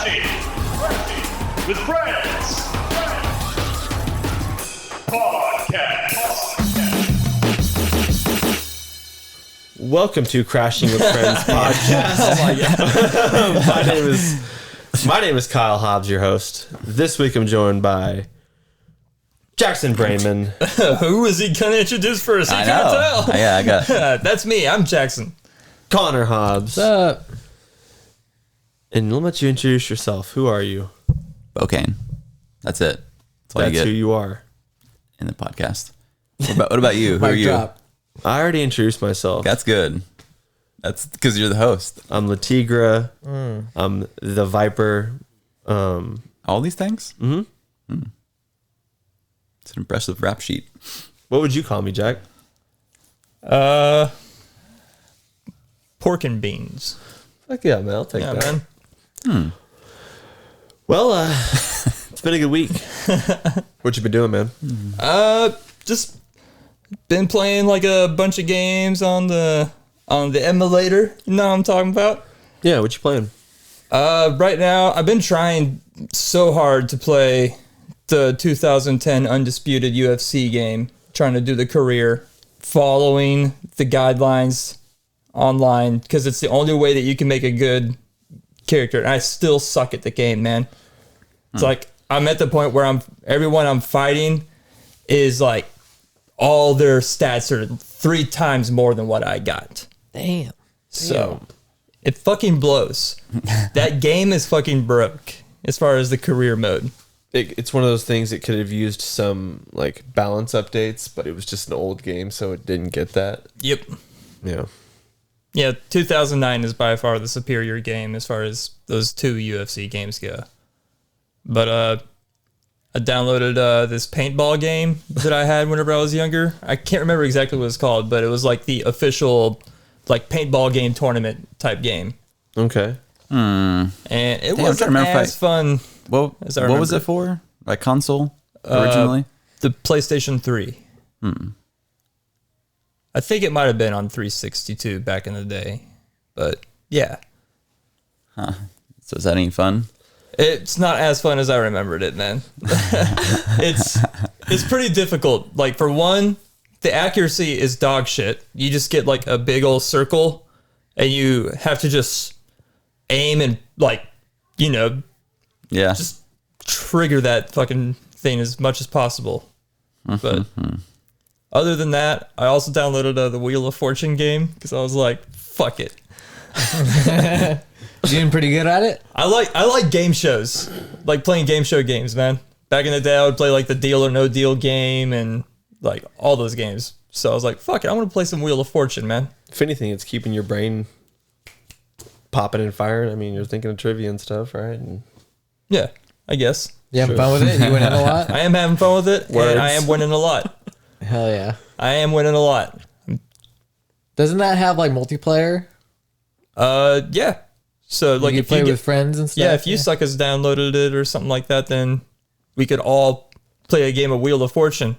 Crashing with Friends Podcast. Welcome to Crashing with Friends podcast. Oh my god. My name is Kyle Hobbs, your host. This week I'm joined by Jackson Brayman. Who is he gonna introduce first? He I can't know. tell. Yeah, I got. That's me. I'm Jackson. Connor Hobbs. What's up? And let me let you introduce yourself. Who are you? Bocane. That's it. That's all That's you who get you are. in the podcast. What about you? Who are Mic you? drop. I already introduced myself. That's good. That's because you're the host. I'm La Tigra. I'm the Viper. All these things? Mm-hmm. It's an impressive rap sheet. What would you call me, Jack? Pork and beans. Fuck yeah, man. I'll take Yeah, that. man. Well, it's been a good week. What you been doing, man? Just been playing like a bunch of games on the emulator. You know what I'm talking about? Yeah, what you playing? Right now, I've been trying so hard to play the 2010 Undisputed UFC game, trying to do the career, following the guidelines online, because it's the only way that you can make a good character. And I still suck at the game, man. It's like I'm at the point where everyone I'm fighting is like all their stats are 3 times more than what I got. Damn. So it fucking blows. That game is fucking broke as far as the career mode. It's one of those things that could have used some like balance updates, but it was just an old game, so it didn't get that. Yep. Yeah. Yeah, 2009 is by far the superior game as far as those 2 UFC games go. But I downloaded this paintball game that I had whenever I was younger. I can't remember exactly what it's called, but it was like the official like paintball game tournament type game. Okay. And it wasn't remember as fun. What As I was remember. it for? Like console originally? The PlayStation 3. I think it might have been on 362 back in the day. But yeah, So is that any fun? it's not as fun as I remembered it, man. It's pretty difficult. Like for one, the accuracy is dog shit. You just get like a big old circle and you have to just aim and like, you know, Yeah. just trigger that fucking thing as much as possible. But other than that, I also downloaded the Wheel of Fortune game because I was like, fuck it. You doing pretty good at it? I like game shows, like playing game show games, man. Back in the day, I would play like the Deal or No Deal game and like all those games. So I was like, fuck it, I want to play some Wheel of Fortune, man. If anything, it's keeping your brain popping and firing. I mean, you're thinking of trivia and stuff, right? And Yeah, I guess. You having fun with it? You winning a lot? I am having fun with it, Words. and I am winning a lot. Hell yeah. I am winning a lot. Doesn't that have like multiplayer? Yeah. So like You if can play you with friends and stuff? yeah, if you suckers downloaded it or something like that, then we could all play a game of Wheel of Fortune.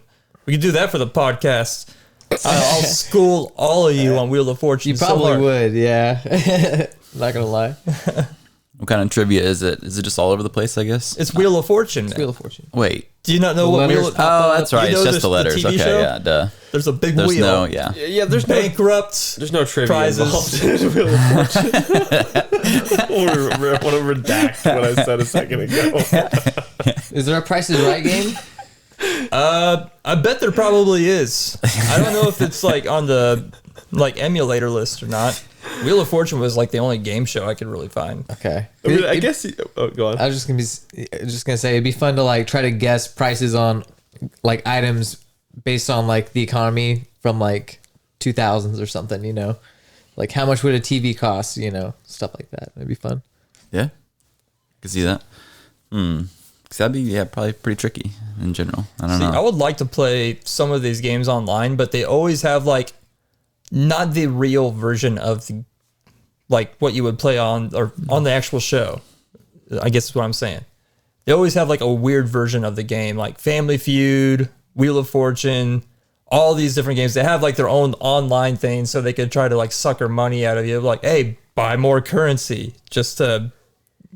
We could do that for the podcast. I'll school all of you on Wheel of Fortune. You so probably hard. would, yeah. Not gonna lie. What kind of trivia is it? Is it just all over the place, I guess? It's Wheel of Fortune. Wheel of Fortune. Wait. Do you not know The what letters Wheel of pop Oh, that's right. You know It's just the letters. TV Okay, show? yeah, duh. There's a big There's wheel. no, yeah. yeah, there's Bankrupt. there's no trivia Prizes. involved in Wheel of Fortune. I want to redact what I said a second ago. Is there a Price is Right game? I bet there probably is. I don't know if it's like on the like emulator list or not. Wheel of Fortune was like the only game show I could really find. Okay. I mean, I guess. Oh, go on. I was just gonna say it'd be fun to like try to guess prices on like items based on like the economy from like 2000s or something, you know, like how much would a TV cost, you know, stuff like that. It'd be fun. Yeah. Could see that. Cause that'd be, probably pretty tricky in general. I don't know. I would like to play some of these games online, but they always have like not the real version of the, like what you would play on or on the actual show. I guess is what I'm saying. They always have like a weird version of the game, like Family Feud, Wheel of Fortune, all these different games. They have like their own online thing so they could try to like sucker money out of you. Like, hey, buy more currency just to,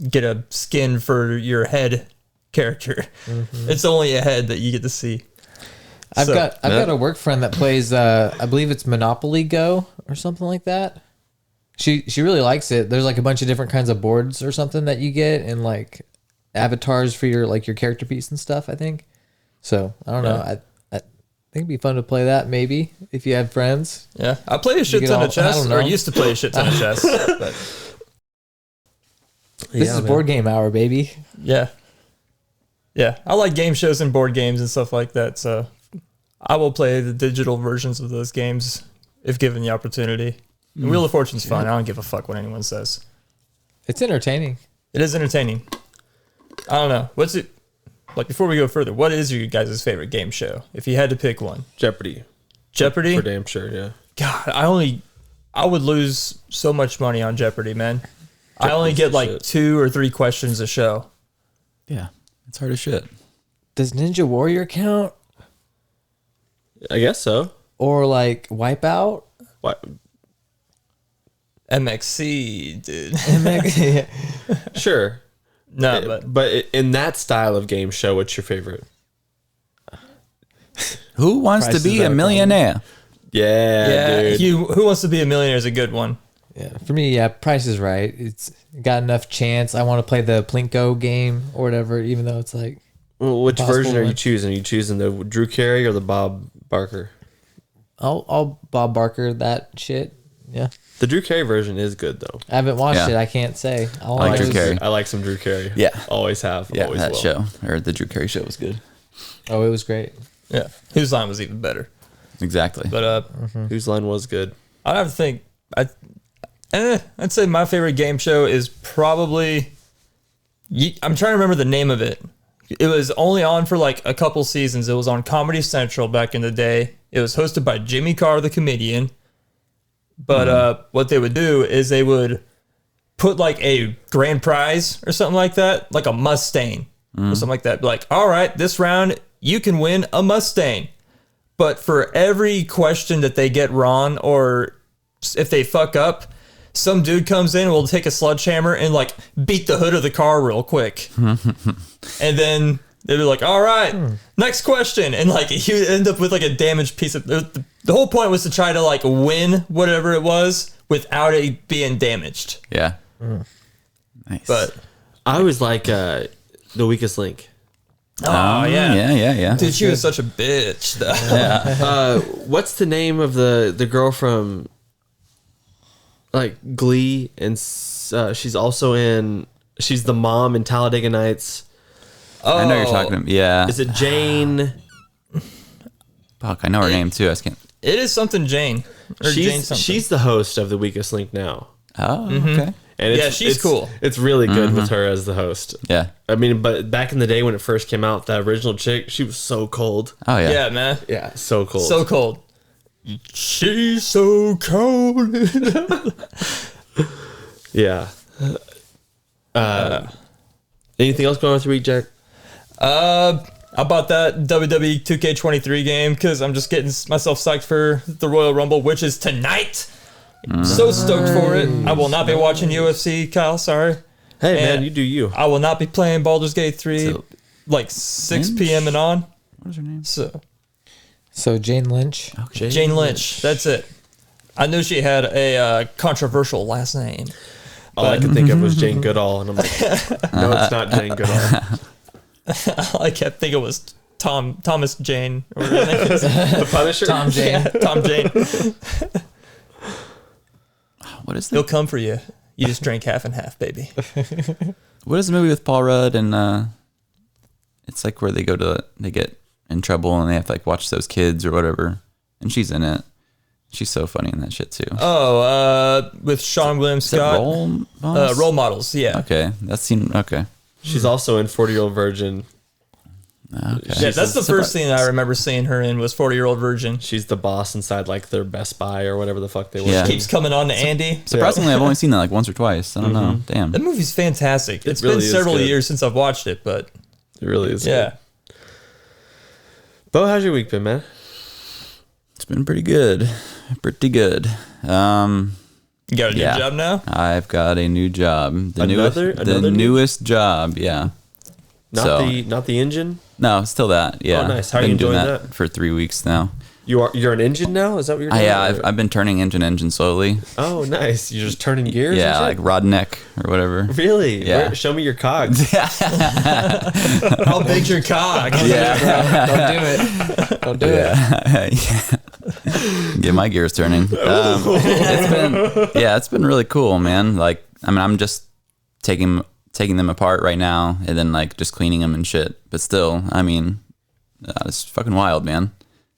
get a skin for your head character. It's only a head that you get to see. I've got a work friend that plays I believe it's Monopoly Go or something like that. She really likes it. There's like a bunch of different kinds of boards or something that you get and like avatars for your like your character piece and stuff, I think. So I don't know. I think it'd be fun to play that maybe if you had friends. Yeah, I play a shit ton of chess, or used to play a shit ton of chess. But This is board game hour, baby. yeah, I like game shows and board games and stuff like that. So I will play the digital versions of those games if given the opportunity. And Wheel of Fortune's fun. I don't give a fuck what anyone says. It's entertaining. It is entertaining. I don't know. What's it like? Before we go further, what is your guys' favorite game show? If you had to pick one, Jeopardy. Jeopardy. For damn sure, yeah. God, I would lose so much money on Jeopardy, man. I only get like shit. 2 or 3 questions a show. Yeah, it's hard as shit. Does Ninja Warrior count? I guess so. Or like Wipeout? What? MXC, dude. Yeah. Sure. No, But in that style of game show, what's your favorite? Who wants Price to be is a Right millionaire? Yeah, dude. Who Wants to Be a Millionaire is a good one. Yeah, for me, yeah, Price is Right. It's got enough chance. I want to play the Plinko game or whatever, even though it's like. Well, which Possible version are you one. choosing? Are you choosing the Drew Carey or the Bob Barker? I'll Bob Barker that shit. Yeah, The Drew Carey version is good though. I haven't watched Yeah. it. I can't say. All I like I Drew know is- Carey. I like some Drew Carey. Yeah. Always have. Yeah, always that will. show or the Drew Carey show was good. Oh, it was great. Yeah, Whose Line was even better. Exactly. But Whose Line was good? I'd have to think. I'd say my favorite game show is probably. I'm trying to remember the name of it. It was only on for like a couple seasons. It was on Comedy Central back in the day. It was hosted by Jimmy Carr, the comedian. But what they would do is they would put like a grand prize or something like that, like a Mustang or something like that. Be like, all right, this round you can win a Mustang. But for every question that they get wrong or if they fuck up, some dude comes in and will take a sledgehammer and like beat the hood of the car real quick. And then they'd be like, all right, next question. And like you end up with like a damaged piece of the whole point was to try to like win whatever it was without it being damaged. yeah. Nice. But I always like The Weakest Link. oh yeah. Yeah. Dude, she was such a bitch though. What's the name of the girl from like Glee? And she's also in. She's the mom in Talladega Nights. I know you're talking about. Yeah. Is it Jane? Fuck, I know her name too. I just can't. It is something Jane. Or Jane something. She's the host of The Weakest Link now. Oh, okay. And Yeah, she's it's cool. It's really good with her as the host. Yeah. I mean, but back in the day when it first came out, that original chick, she was so cold. Oh yeah. Yeah, man. Yeah, so cold. So cold. She's so cold. Yeah. Anything else going on with your week, Jack? I bought that WWE 2K23 game because I'm just getting myself psyched for the Royal Rumble, which is tonight. So stoked for it. I will not be watching UFC, Kyle. Sorry. Hey, And man, you do you. I will not be playing Baldur's Gate 3 So- like 6 p.m. and on. What is her name? So Jane Lynch. Jane Lynch. That's it. I knew she had a controversial last name. All I could think of was Jane Goodall, and I'm like, no, it's not Jane Goodall. All I kept thinking was Thomas Jane. Or whatever his name is. The Punisher? Tom Jane. Yeah, Tom Jane. What is He'll the come for you. You just drink half and half, baby. What is the movie with Paul Rudd and it's like where they get in trouble and they have to like watch those kids or whatever, and she's in it. She's so funny in that shit too. With Sean William Is that Scott. Role Models? Role models, yeah. Okay, that seemed okay. She's also in 40-Year-Old Virgin. Okay. Yeah, that's the first thing I remember seeing her in was 40-Year-Old Virgin. She's the boss inside like their Best Buy or whatever the fuck they were. Yeah. Keeps coming on to Andy. Surprisingly, I've only seen that like once or twice. I don't know. Damn. That movie's fantastic. It's really been is several good. years since I've watched it, but It really is. yeah. Good. Bo, how's your week been, man? It's been pretty good. Pretty good. You got a new Yeah. job now? I've got a new job. The Another new- newest job. Yeah. Not the engine. No, still that. Yeah. Oh, nice. How are Been you doing enjoying that that? for 3 weeks now. You're an engine now? Is that what you're doing? Yeah, Or- I've been turning engine slowly. Oh, nice. You're just turning gears. Yeah, and like shit? rod neck or whatever. Really? Yeah. Show me your cogs. How big's your cock? Yeah. Don't do it. Don't do it. Yeah. Get my gears turning. It's been really cool, man. Like, I mean, I'm just taking them apart right now and then like just cleaning them and shit. But still, I mean, it's fucking wild, man.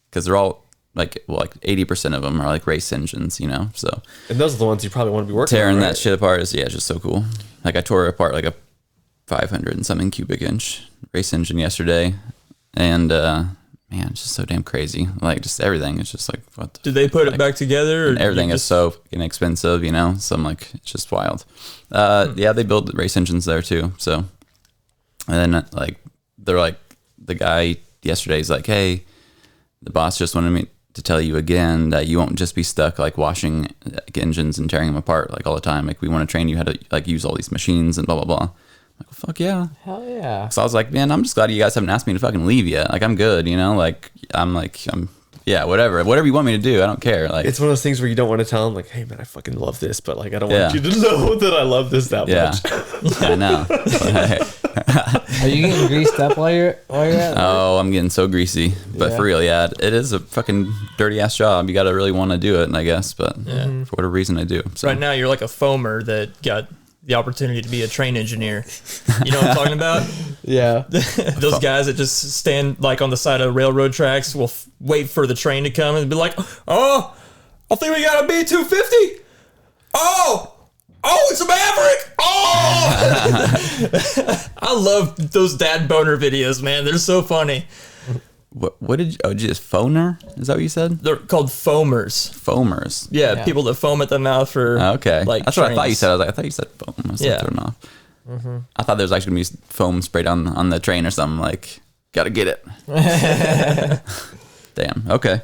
Because they're all like 80% of them are like race engines, you know. So And those are the ones you probably want to be working tearing on, right? that shit apart is it's just so cool. Like I tore apart like a 500 and something cubic inch race engine yesterday, and man, it's just so damn crazy. Like just everything. It's just like what? Did they put it back together? Or And everything you is just- so inexpensive, you know. So I'm like, it's just wild. Yeah, they build race engines there too. So, and then like they're like the guy yesterday's like, hey, the boss just wanted me to tell you again that you won't just be stuck like washing like, engines and tearing them apart like all the time. Like we want to train you how to like use all these machines and blah blah blah. I'm like, well, fuck yeah. Hell yeah. So I was like, man, I'm just glad you guys haven't asked me to fucking leave yet. Like I'm good, you know. Like I'm yeah, whatever you want me to do, I don't care. Like It's one of those things where you don't want to tell them, like, hey, man, I fucking love this, but like, I don't Yeah. want you to know that I love this that yeah, much. I know. Are you getting greased up while you're at? Oh, I'm getting so greasy. But Yeah. for real, yeah, it is a fucking dirty ass job. You got to really want to do it, I guess. But for whatever reason, I do. So. Right now, you're like a foamer that got the opportunity to be a train engineer. You know what I'm talking about? Yeah. Those guys that just stand like on the side of railroad tracks will wait for the train to come and be like, "Oh, I think we got a B-250. Oh, it's a Maverick. Oh!" I love those dad boner videos, man. They're so funny. What did you? Oh, just phoner? Is that what you said? They're called foamers. Foamers. Yeah, Yeah. people that foam at the mouth for Okay, like that's what I thought you trains. said. I was like, I thought you said foam. I was Yeah. thrown off. I thought there was actually gonna be foam sprayed on the train or something. Like, gotta get it. Damn. Okay.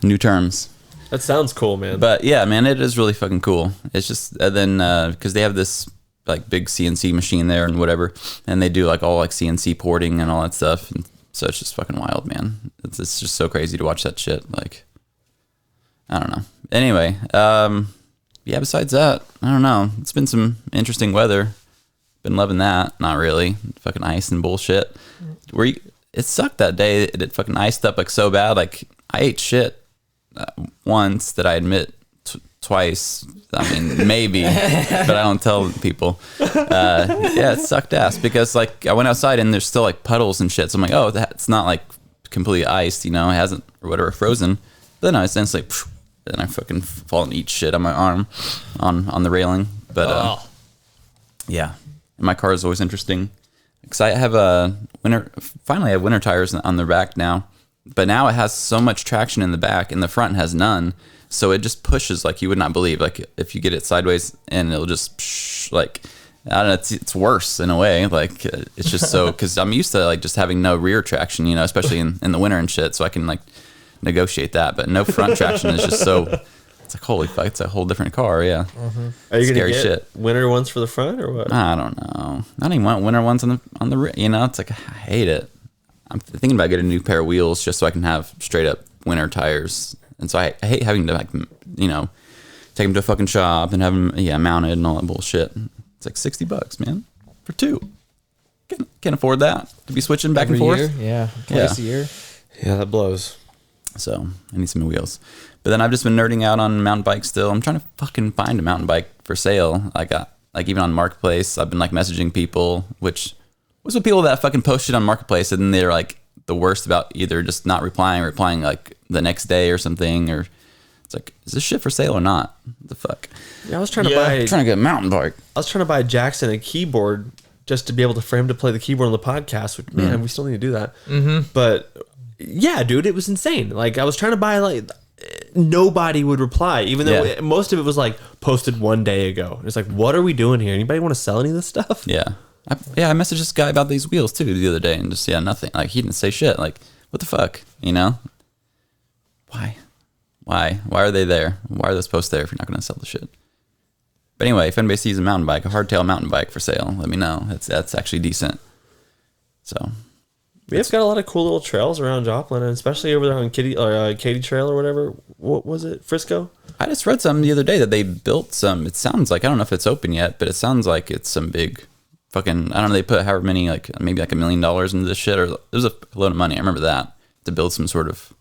New terms. That sounds cool, man. But yeah, man, it is really fucking cool. It's just and then because they have this like big CNC machine there and whatever, and they do like all like CNC porting and all that stuff. And so it's just fucking wild, man. It's just so crazy to watch that shit. Like, I don't know. Anyway, yeah. Besides that, I don't know. It's been some interesting weather. Been loving that. Not really. Fucking ice and bullshit. It sucked that day. It fucking iced up like so bad. Like I ate shit once that I admit twice. I mean, maybe, but I don't tell people. Yeah, it sucked ass because like I went outside and there's still like puddles and shit. So I'm like, oh, that's not like completely iced, you know, it hasn't or whatever frozen. Then I sense like, then I fucking fall and eat shit on my arm on the railing. But yeah, and my car is always interesting because I have finally I have winter tires on the back now. But now it has so much traction in the back and the front has none. So it just pushes like you would not believe. Like if you get it sideways and it'll just like, I don't know, it's worse in a way. Like it's just so, cause I'm used to like just having no rear traction, you know, especially in the winter and shit. So I can like negotiate that, but no front traction is just so, it's like, holy fuck, it's a whole different car. Yeah. Are you Scary gonna get shit. winter ones for the front or what? I don't know. I don't even want winter ones on the rear, you know, it's like, I hate it. I'm thinking about getting a new pair of wheels just so I can have straight up winter tires. And so I hate having to like, you know, take them to a fucking shop and have them, mounted and all that bullshit. It's like $60, man, for two. Can't afford that to be switching back Every and forth. year? Yeah. Twice a year. Yeah, that blows. So I need some new wheels. But then I've just been nerding out on mountain bikes still. I'm trying to fucking find a mountain bike for sale. I got like even on Marketplace, I've been like messaging people, which was with people that fucking post shit on Marketplace and they're like the worst about either just not replying or replying like the next day or something, or it's like, is this shit for sale or not? What the fuck? Yeah, I was trying to Yeah. buy. I'm trying to get a mountain bike. I was trying to buy Jackson a keyboard just to be able for him to play the keyboard on the podcast. Which, man, we still need to do that. Mm-hmm. But yeah, dude, it was insane. Like I was trying to buy like nobody would reply, even though most of it was like posted one day ago. It's like, what are we doing here? Anybody want to sell any of this stuff? Yeah. I messaged this guy about these wheels too the other day and just, nothing. Like he didn't say shit. Like, what the fuck? You know? Why? Why are they there? Why are those posts there if you're not going to sell the shit? But anyway, if anybody sees a mountain bike, a hardtail mountain bike for sale, let me know. That's actually decent. So We have got a lot of cool little trails around Joplin, and especially over there on Katy Trail or whatever. What was it? Frisco? I just read something the other day that they built some. It sounds like, I don't know if it's open yet, but it sounds like it's some big fucking, I don't know, they put however many, like maybe like $1 million into this shit, or it was a load of money. I remember that, to build some sort of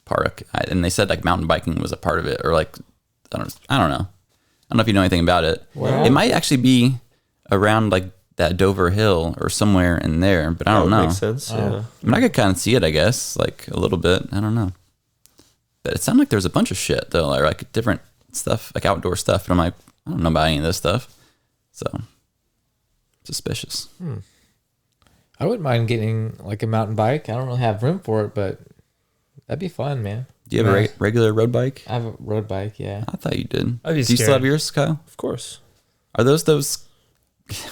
park. And they said like mountain biking was a part of it, or like, I don't know. I don't know if you know anything about it. Wow. It might actually be around like that Dover Hill or somewhere in there, but I don't know. Makes sense. Yeah. I mean, I could kind of see it, I guess, like a little bit. I don't know. But it sounded like there's a bunch of shit though, like different stuff, like outdoor stuff. But I'm like, I don't know about any of this stuff. So suspicious. I wouldn't mind getting like a mountain bike. I don't really have room for it, but that'd be fun, man. Do you have a regular road bike? I have a road bike, yeah. I thought you did. I'd be Do you still scared. have yours, Kyle? Of course. Are those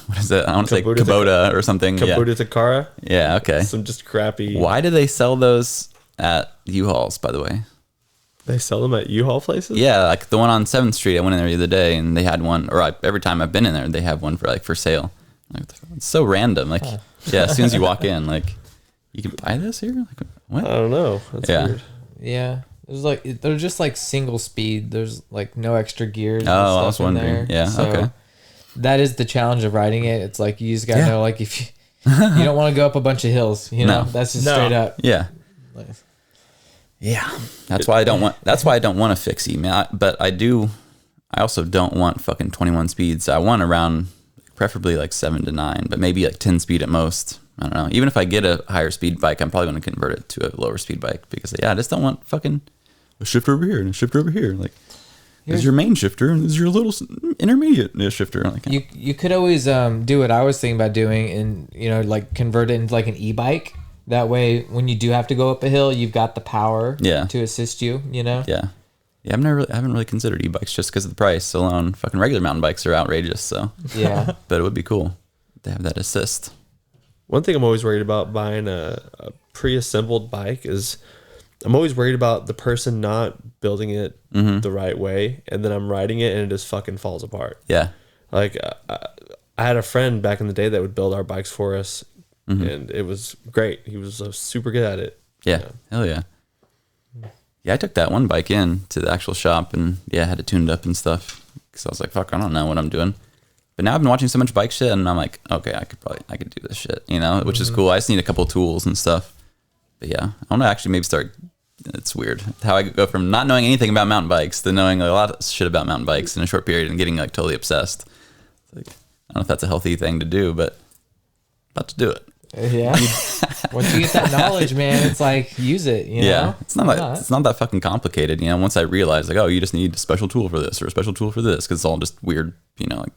what is it? I want to say Kubota Kubota or something. Kubota Takara. Yeah, okay. Some just crappy. Why do they sell those at U-Hauls, by the way? They sell them at U-Haul places? Yeah, like the one on 7th Street. I went in there the other day and they had one, or every time I've been in there, they have one for sale. Like, it's so random. Like, yeah, as soon as you walk in, like, you can buy this here? Like, what? I don't know. That's Yeah. weird. Yeah. There's like they're just like single speed. There's like no extra gears. and Oh, I stuff was in wondering. there. Yeah, So okay. that is the challenge of riding it. It's like you just gotta Yeah. know, like, if you don't want to go up a bunch of hills, you know, No. that's just No. straight up. Yeah. Like, Yeah. That's why I don't want a fixie, man. But I also don't want fucking 21 speeds. I want around preferably like 7 to 9, but maybe like 10 speed at most. I don't know. Even if I get a higher speed bike, I'm probably going to convert it to a lower speed bike because, yeah, I just don't want fucking a shifter over here and a shifter over here. Like, this is your main shifter and this is your little intermediate shifter. Like, you could always do what I was thinking about doing, and like convert it into like an e-bike. That way, when you do have to go up a hill, you've got the power to assist you. Yeah. yeah. I haven't really considered e-bikes just because of the price alone. Fucking regular mountain bikes are outrageous. So, Yeah. but it would be cool to have that assist. One thing I'm always worried about buying a pre-assembled bike is I'm always worried about the person not building it the right way, and then I'm riding it and it just fucking falls apart. Yeah. Like I had a friend back in the day that would build our bikes for us, and it was great. He was super good at it. Yeah. Hell yeah. Yeah, I took that one bike in to the actual shop and had it tuned up and stuff because I was like, fuck, I don't know what I'm doing. But now I've been watching so much bike shit and I'm like, okay, I could do this shit, which is cool. I just need a couple tools and stuff. But yeah, I want to actually maybe start. It's weird how I go from not knowing anything about mountain bikes to knowing a lot of shit about mountain bikes in a short period and getting like totally obsessed. It's like, I don't know if that's a healthy thing to do, but about to do it. Yeah. Once you get that knowledge, man, it's like, use it. Yeah, it's not Why like it's not that fucking complicated. Once I realized like, oh, you just need a special tool for this or a special tool for this because it's all just weird. Like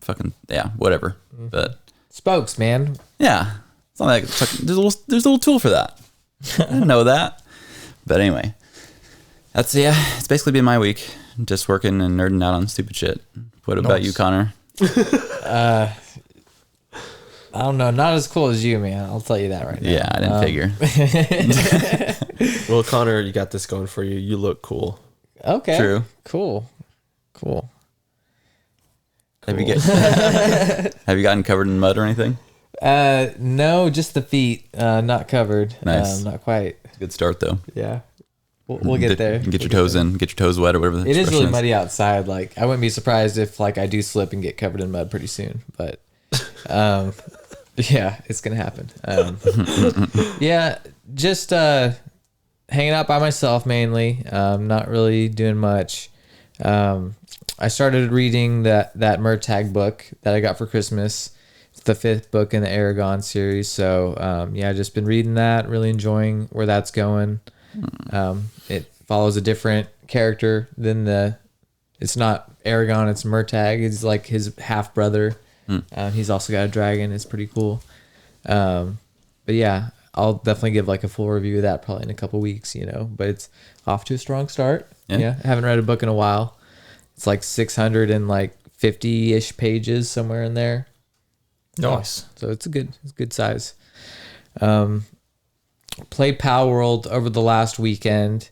fucking whatever. But spokes, man. yeah, it's not like it's fucking, there's a little tool for that. I didn't know that. But anyway, it's basically been my week, just working and nerding out on stupid shit. What about you, Connor? I don't know. Not as cool as you, man. I'll tell you that right now. Yeah, I didn't figure. Well, Connor, you got this going for you. You look cool. Okay. True. Cool. Have you gotten covered in mud or anything? No, just the feet, not covered. Nice. Not quite. Good start though. Yeah. We'll get there. Get your toes in, get your toes wet or whatever. The It is expression really muddy outside. Like, I wouldn't be surprised if like I do slip and get covered in mud pretty soon. But, yeah, it's gonna happen. Yeah, just hanging out by myself mainly. Not really doing much. I started reading that Murtagh book that I got for Christmas. It's the 5th book in the Aragon series. So I've just been reading that, really enjoying where that's going. It follows a different character than it's not Aragon, it's Murtagh. It's like his half brother. He's also got a dragon. It's pretty cool. But yeah, I'll definitely give like a full review of that probably in a couple weeks, but it's off to a strong start. Yeah. I haven't read a book in a while. It's like 650-ish pages, somewhere in there. Nice. So it's a good size. Played Power World over the last weekend.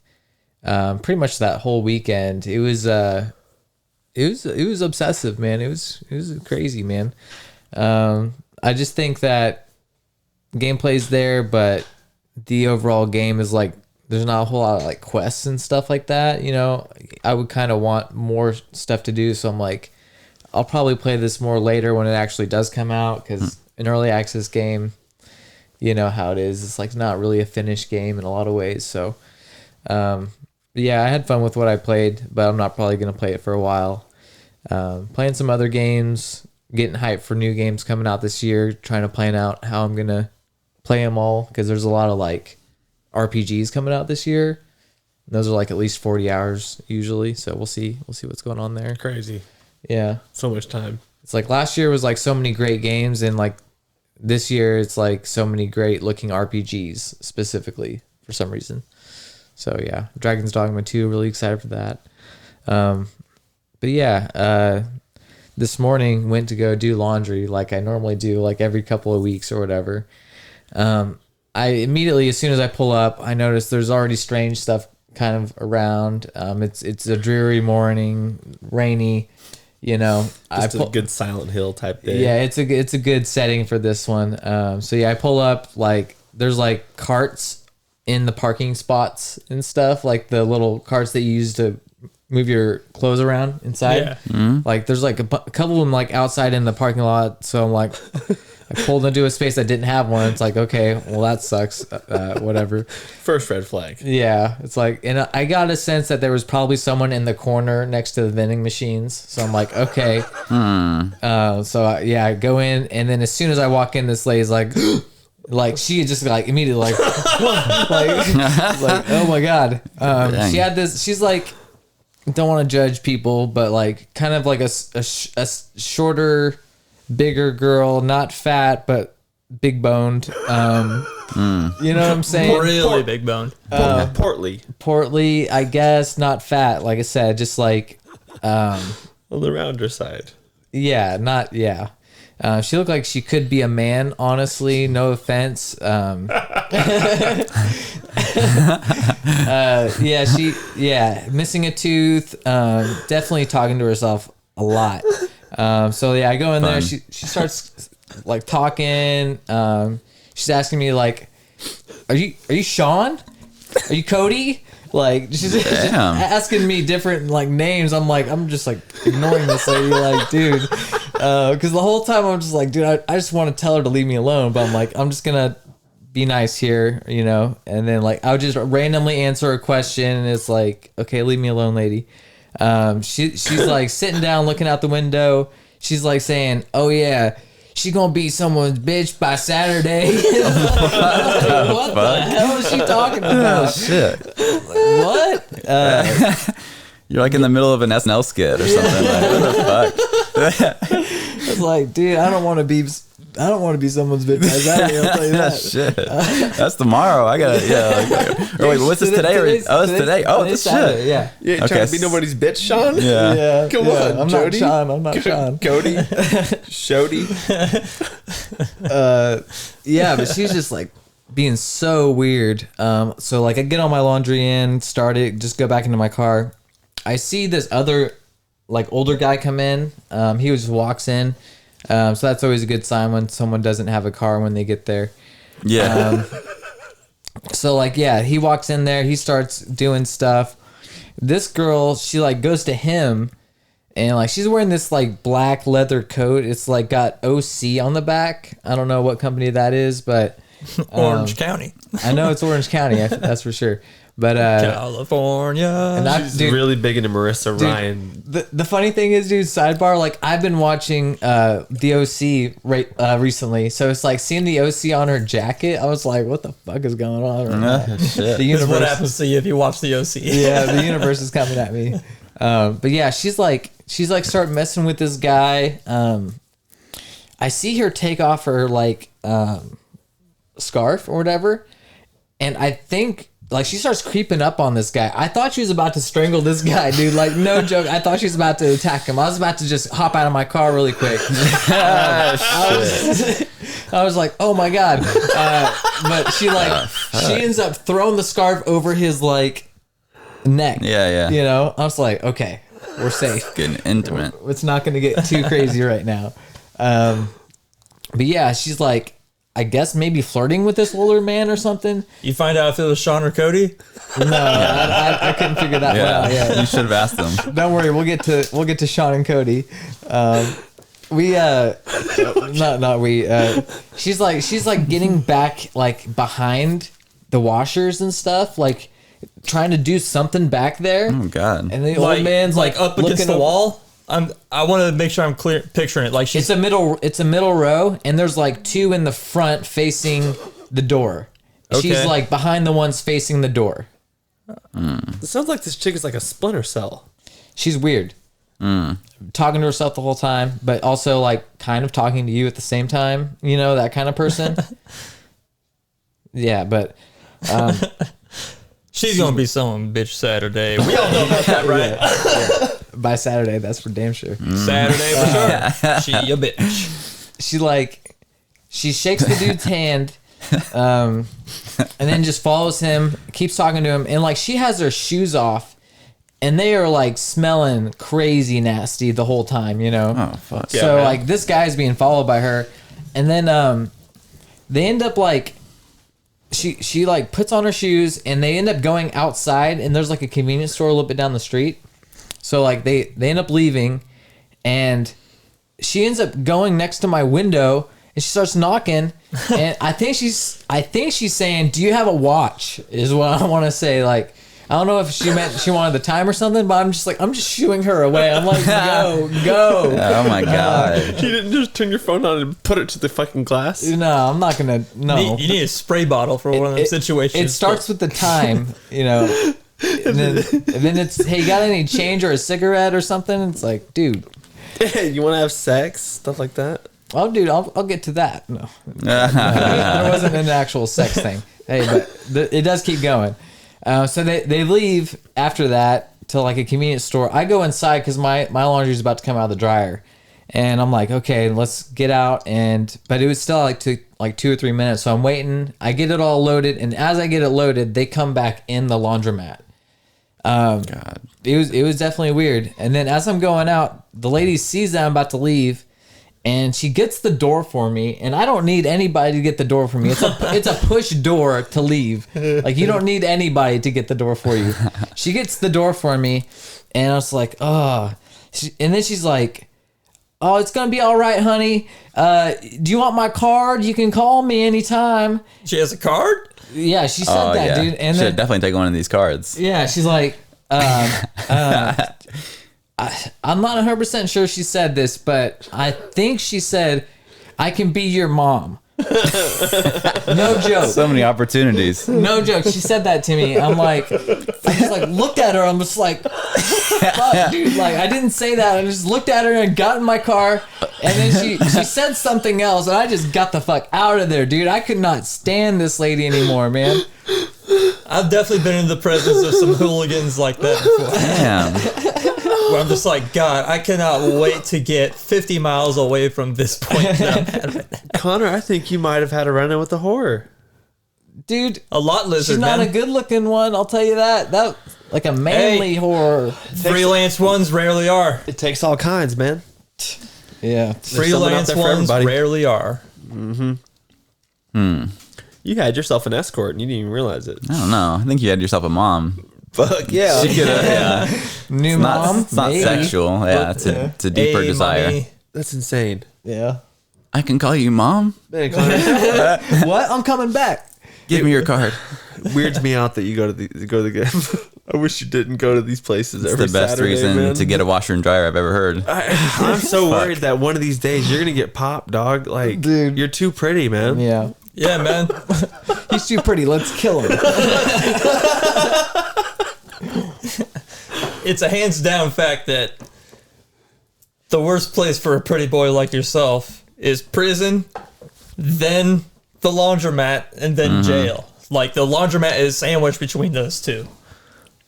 Pretty much that whole weekend. It was it was obsessive, man. It was crazy, man. I just think that gameplay's there, but the overall game is like there's not a whole lot of like quests and stuff like that. You know, I would kind of want more stuff to do, so I'm like, I'll probably play this more later when it actually does come out, because an early access game, you know how it is. It's like not really a finished game in a lot of ways. So, yeah, I had fun with what I played, but I'm not probably gonna play it for a while. Playing some other games, getting hyped for new games coming out this year, trying to plan out how I'm gonna play them all, because there's a lot of like RPGs coming out this year. Those are like at least 40 hours usually, so we'll see what's going on there. Crazy. Yeah, So much time. it's like last year was like so many great games, and like this year it's like so many great looking RPGs specifically for some reason. So yeah, Dragon's Dogma 2, really excited for that. But yeah, this morning went to go do laundry like I normally do, like every couple of weeks or whatever. I immediately, as soon as I pull up, I notice there's already strange stuff kind of around. It's a dreary morning, rainy, you know. Just a good Silent Hill type day. Yeah, it's a good setting for this one. So yeah, I pull up, like there's like carts in the parking spots and stuff, like the little carts that you use to move your clothes around inside. Yeah. Like there's like a couple of them like outside in the parking lot. So I'm like, I pulled into a space that didn't have one. It's like, okay, well that sucks. Whatever. First red flag. Yeah, it's like, and I got a sense that there was probably someone in the corner next to the vending machines. So I'm like, okay. I go in, and then as soon as I walk in, this lady's like, like she just like immediately like, like oh my god. She had this. She's like, don't want to judge people, but like kind of like a shorter, bigger girl, not fat but big boned. You know what I'm saying? Really big bone. Portly. I guess, not fat. Like I said, just like, On the rounder side. yeah, not yeah. She looked like she could be a man, honestly. No offense. Missing a tooth. Definitely talking to herself a lot. So yeah, I go in there. She starts like talking. She's asking me like, "Are you Sean? Are you Cody?" Like she's asking me different like names. I'm just like ignoring this lady, like, dude, because the whole time I'm just like, dude, I just want to tell her to leave me alone, but I'm like, I'm just gonna be nice here, you know. And then like I'll just randomly answer a question, and it's like, okay, leave me alone, lady. She's like sitting down, looking out the window. She's like saying, "Oh yeah, she gonna be someone's bitch by Saturday." What the hell is she talking about? Oh, shit. What? You're like in the middle of an SNL skit or something. Like, what the fuck? It's like, dude, I don't want to be someone's bitch by Saturday. I'll tell you that. Shit. That's tomorrow. I gotta, or wait, what's this today? It's today. Oh, this Saturday, shit. Yeah. You ain't trying to be nobody's bitch, Sean? Yeah. Yeah. Come yeah. on, I'm Jody. not Sean. Cody. Shody. Yeah, but she's just like being so weird. So like I get all my laundry in, start it, just go back into my car. I see this other like older guy come in. He just walks in. So that's always a good sign when someone doesn't have a car when they get there. Yeah. So like, yeah, he walks in there, he starts doing stuff. This girl, she like goes to him, and like she's wearing this like black leather coat. It's like got OC on the back. I don't know what company that is, but Orange County. I know it's Orange County. That's for sure. But California. and She's really big into Marissa Ryan. The funny thing is, dude, sidebar, like I've been watching the OC recently, so it's like seeing the OC on her jacket. I was like, what the fuck is going on right now? Shit. The This is what universe, happens to you if you watch the OC. yeah, the universe is coming at me. But yeah, she's like start messing with this guy. I see her take off her like scarf or whatever, and I think like she starts creeping up on this guy. I thought she was about to strangle this guy, dude. Like no joke. I thought she was about to attack him. I was about to just hop out of my car really quick. I was like, oh my god. But she ends up throwing the scarf over his like neck. Yeah. You know, I was like, okay, We're safe. Getting intimate. It's not going to get too crazy right now. But yeah, she's like, I guess maybe flirting with this older man or something. You find out if it was Sean or Cody? No, I couldn't figure that one out yet. You should have asked them. Don't worry, we'll get to Sean and Cody. She's like getting back like behind the washers and stuff, like trying to do something back there. Oh God. And the old man's like up against looking the up- wall. I want to make sure I'm clear picturing it. Like It's a middle row, and there's like two in the front facing the door. She's Okay. like behind the ones facing the door. It sounds like this chick is like a Splinter Cell. She's weird. Talking to herself the whole time, but also like kind of talking to you at the same time. You know, that kind of person. Yeah, but she's gonna be some bitch Saturday. We all know about that, right? by Saturday, that's for damn sure. Saturday for sure. She a bitch. She shakes the dude's hand, and then just follows him, keeps talking to him, and like she has her shoes off, and they are like smelling crazy nasty the whole time, you know. Oh fuck. So man. like this guy's being followed by her, and then they end up like she like puts on her shoes, and they end up going outside, and there's like a convenience store a little bit down the street. So like they end up leaving, and she ends up going next to my window, and she starts knocking, and I think she's saying, "Do you have a watch?" Is what I want to say. Like I don't know if she meant she wanted the time or something, but I'm just shooing her away. I'm like, go. Oh my God. You didn't just turn your phone on and put it to the fucking glass? No, I'm not gonna. No, You need a spray bottle for one of them situations. It starts with the time, you know. And then it's, hey, you got any change or a cigarette or something? It's like, dude, You want to have sex? Stuff like that? oh, dude, I'll get to that. No, there wasn't an actual sex thing. Hey, but it does keep going. So they leave after that to like a convenience store. I go inside because my laundry's about to come out of the dryer, and I'm like, okay, let's get out. But it was still like 2 or 3 minutes, so I'm waiting. I get it all loaded, and as I get it loaded, they come back in the laundromat. God. It was definitely weird. And then as I'm going out, the lady sees that I'm about to leave, and she gets the door for me. And I don't need anybody to get the door for me. It's a push door to leave. Like you don't need anybody to get the door for you. She gets the door for me, and I was like, oh. And then she's like, oh, it's gonna be all right, honey. Do you want my card? You can call me anytime. She has a card? Yeah, she said that, dude. And should then, definitely take one of these cards. yeah, she's like, I'm not 100% sure she said this, but I think she said, I can be your mom. No joke. So many opportunities. No joke. She said that to me. I'm like, I just like looked at her. I'm just like, fuck, dude. Like, I didn't say that. I just looked at her and got in my car. And then she said something else, and I just got the fuck out of there, dude. I could not stand this lady anymore, man. I've definitely been in the presence of some hooligans like that before. Damn. Where I'm just like, God, I cannot wait to get 50 miles away from this point. Connor, I think you might have had a run-in with a whore. Dude, A lot lizard, she's not man. a good looking one, I'll tell you that. That like a manly whore. Freelance ones rarely are. It takes all kinds, man. Yeah. someone out Freelance there for ones everybody. rarely are. You had yourself an escort and you didn't even realize it. I don't know. I think you had yourself a mom. Fuck yeah. She could have, yeah. New Not, mom? it's not Maybe. sexual. Yeah, it's a deeper Hey, desire. mommy. That's insane. Yeah. I can call you mom. Man, Connor, What? I'm coming back. Give me your card. weirds me out that you go to the game. I wish you didn't go to these places It's every the best Saturday, reason man. to get a washer and dryer I've ever heard. I'm so worried that one of these days you're gonna get popped, dog. Like, Dude. you're too pretty, man. Yeah. Yeah, man. He's too pretty. Let's kill him. It's a hands down fact that the worst place for a pretty boy like yourself is prison, then the laundromat, and then jail. Like the laundromat is sandwiched between those two.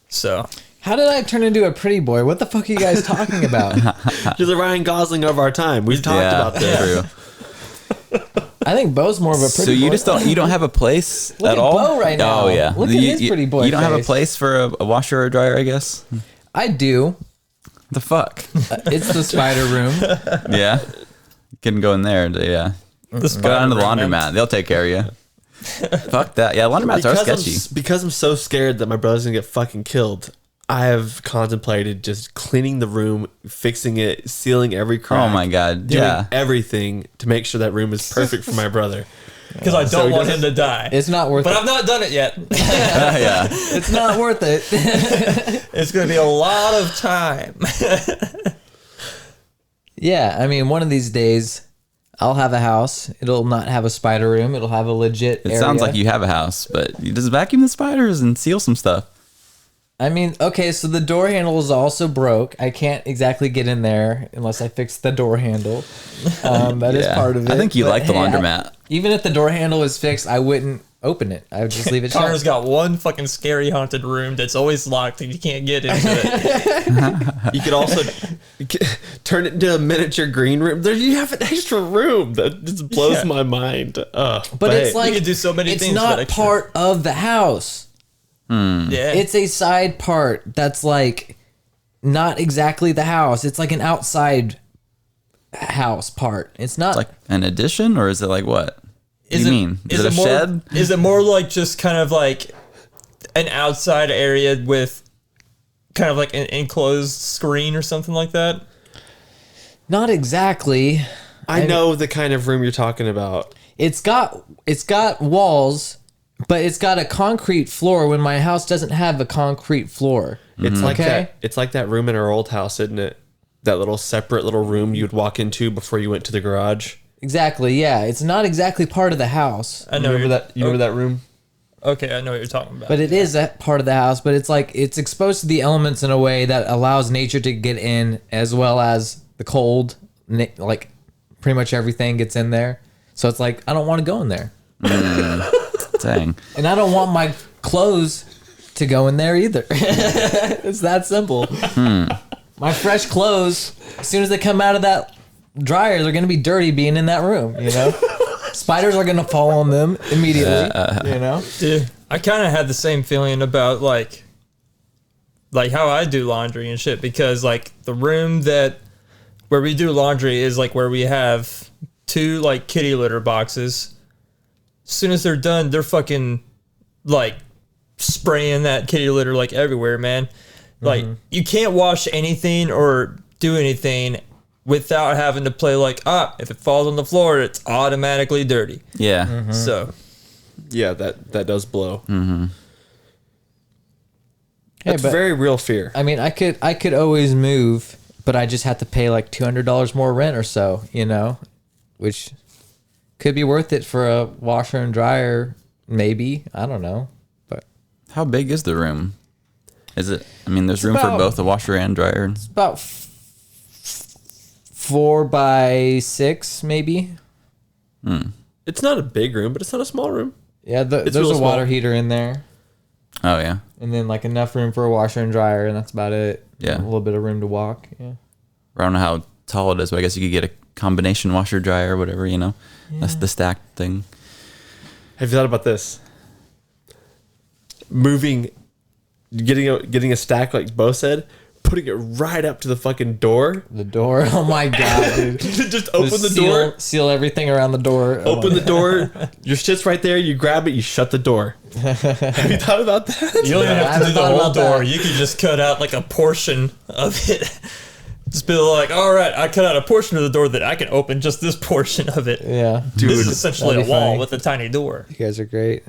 So How did I turn into a pretty boy? What the fuck are you guys talking about? You're the Ryan Gosling of our time. We've talked about this. True. I think Bo's more of a pretty So you boy. just don't. You don't have a place Look at at all. Bo right now. Oh yeah. Look at his pretty boy You don't have a face. place for a washer or dryer, I guess. I do. The fuck? It's the spider room. Yeah. You can go in there. Yeah. The Go down to the spider room, laundromat. They'll take care of you. Fuck that. Yeah, laundromats are sketchy. Because I'm so scared that my brother's gonna get fucking killed, I have contemplated just cleaning the room, fixing it, sealing every crack. Oh my God. Doing Yeah. everything to make sure that room is perfect for my brother. Because I don't want him to die. It's not worth But it. I've not done it yet. Yeah. It's not worth it. It's going to be a lot of time. Yeah, I mean, one of these days, I'll have a house. It'll not have a spider room. It'll have a legit It area. sounds like you have a house, but you just vacuum the spiders and seal some stuff. I mean, okay, so the door handle is also broke. I can't exactly get in there unless I fix the door handle. That is Yeah. part of it. I think you But, like the hey, laundromat. even if the door handle is fixed, I wouldn't open it. I would just leave it Connor's shut. got one fucking scary haunted room that's always locked and you can't get into it. You could also turn it into a miniature green room. There, you have an extra room. That just blows my mind. But hey, it's like, can do so many it's things with not that extra. part of the house. Yeah. It's a side part that's like not exactly the house. It's like an outside house part. It's not Like an addition, or is it like what? What do you mean? Is it a more, shed? Is it more like just kind of like an outside area with kind of like an enclosed screen or something like that? not exactly. I know the kind of room you're talking about. It's got walls, but it's got a concrete floor when my house doesn't have a concrete floor. It's like Okay. that. It's like that room in our old house, isn't it? That little separate little room you'd walk into before you went to the garage. Exactly, yeah. It's not exactly part of the house, I know Remember that? You remember that room? Okay, I know what you're talking about. but it is a part of the house, but it's like it's exposed to the elements in a way that allows nature to get in as well as the cold, like pretty much everything gets in there. So it's like I don't want to go in there. Dang. And I don't want my clothes to go in there either. It's that simple. My fresh clothes, as soon as they come out of that dryer, they're going to be dirty being in that room, you know? Spiders are going to fall on them immediately, you know? Dude, I kind of had the same feeling about like how I do laundry and shit, because like the room where we do laundry is like where we have 2 like kitty litter boxes. As soon as they're done, they're fucking like spraying that kitty litter like everywhere, man. Like you can't wash anything or do anything without having to play like, if it falls on the floor, it's automatically dirty. Yeah. So Yeah, that does blow. Hey, That's but, very real fear. I mean, I could always move, but I just have to pay like $200 more rent or so, you know? Which could be worth it for a washer and dryer, maybe. I don't know. But How big is the room? Is it? I mean, there's room for about- both a washer and dryer. it's about 4 by 6, maybe. It's not a big room, but it's not a small room. Yeah, there's real a small. water heater in there. Oh yeah. And then like enough room for a washer and dryer, and that's about it. Yeah. A little bit of room to walk. Yeah. I don't know how tall it is, but I guess you could get a combination washer dryer or whatever. You know, that's the stacked thing. Have you thought about this? Getting a stack like Bo said, putting it right up to the fucking door. The door. Oh my god, dude. Just open Just the seal, door. Seal everything around the door. Oh Open my- the door. Your shit's right there. You grab it. You shut the door. Have you thought about that? you don't even I have to haven't do the thought whole about door. that. You could just cut out like a portion of it. Just be like, all right, I cut out a portion of the door that I can open just this portion of it. Yeah. This is essentially a that'd be wall funny. with a tiny door. You guys are great.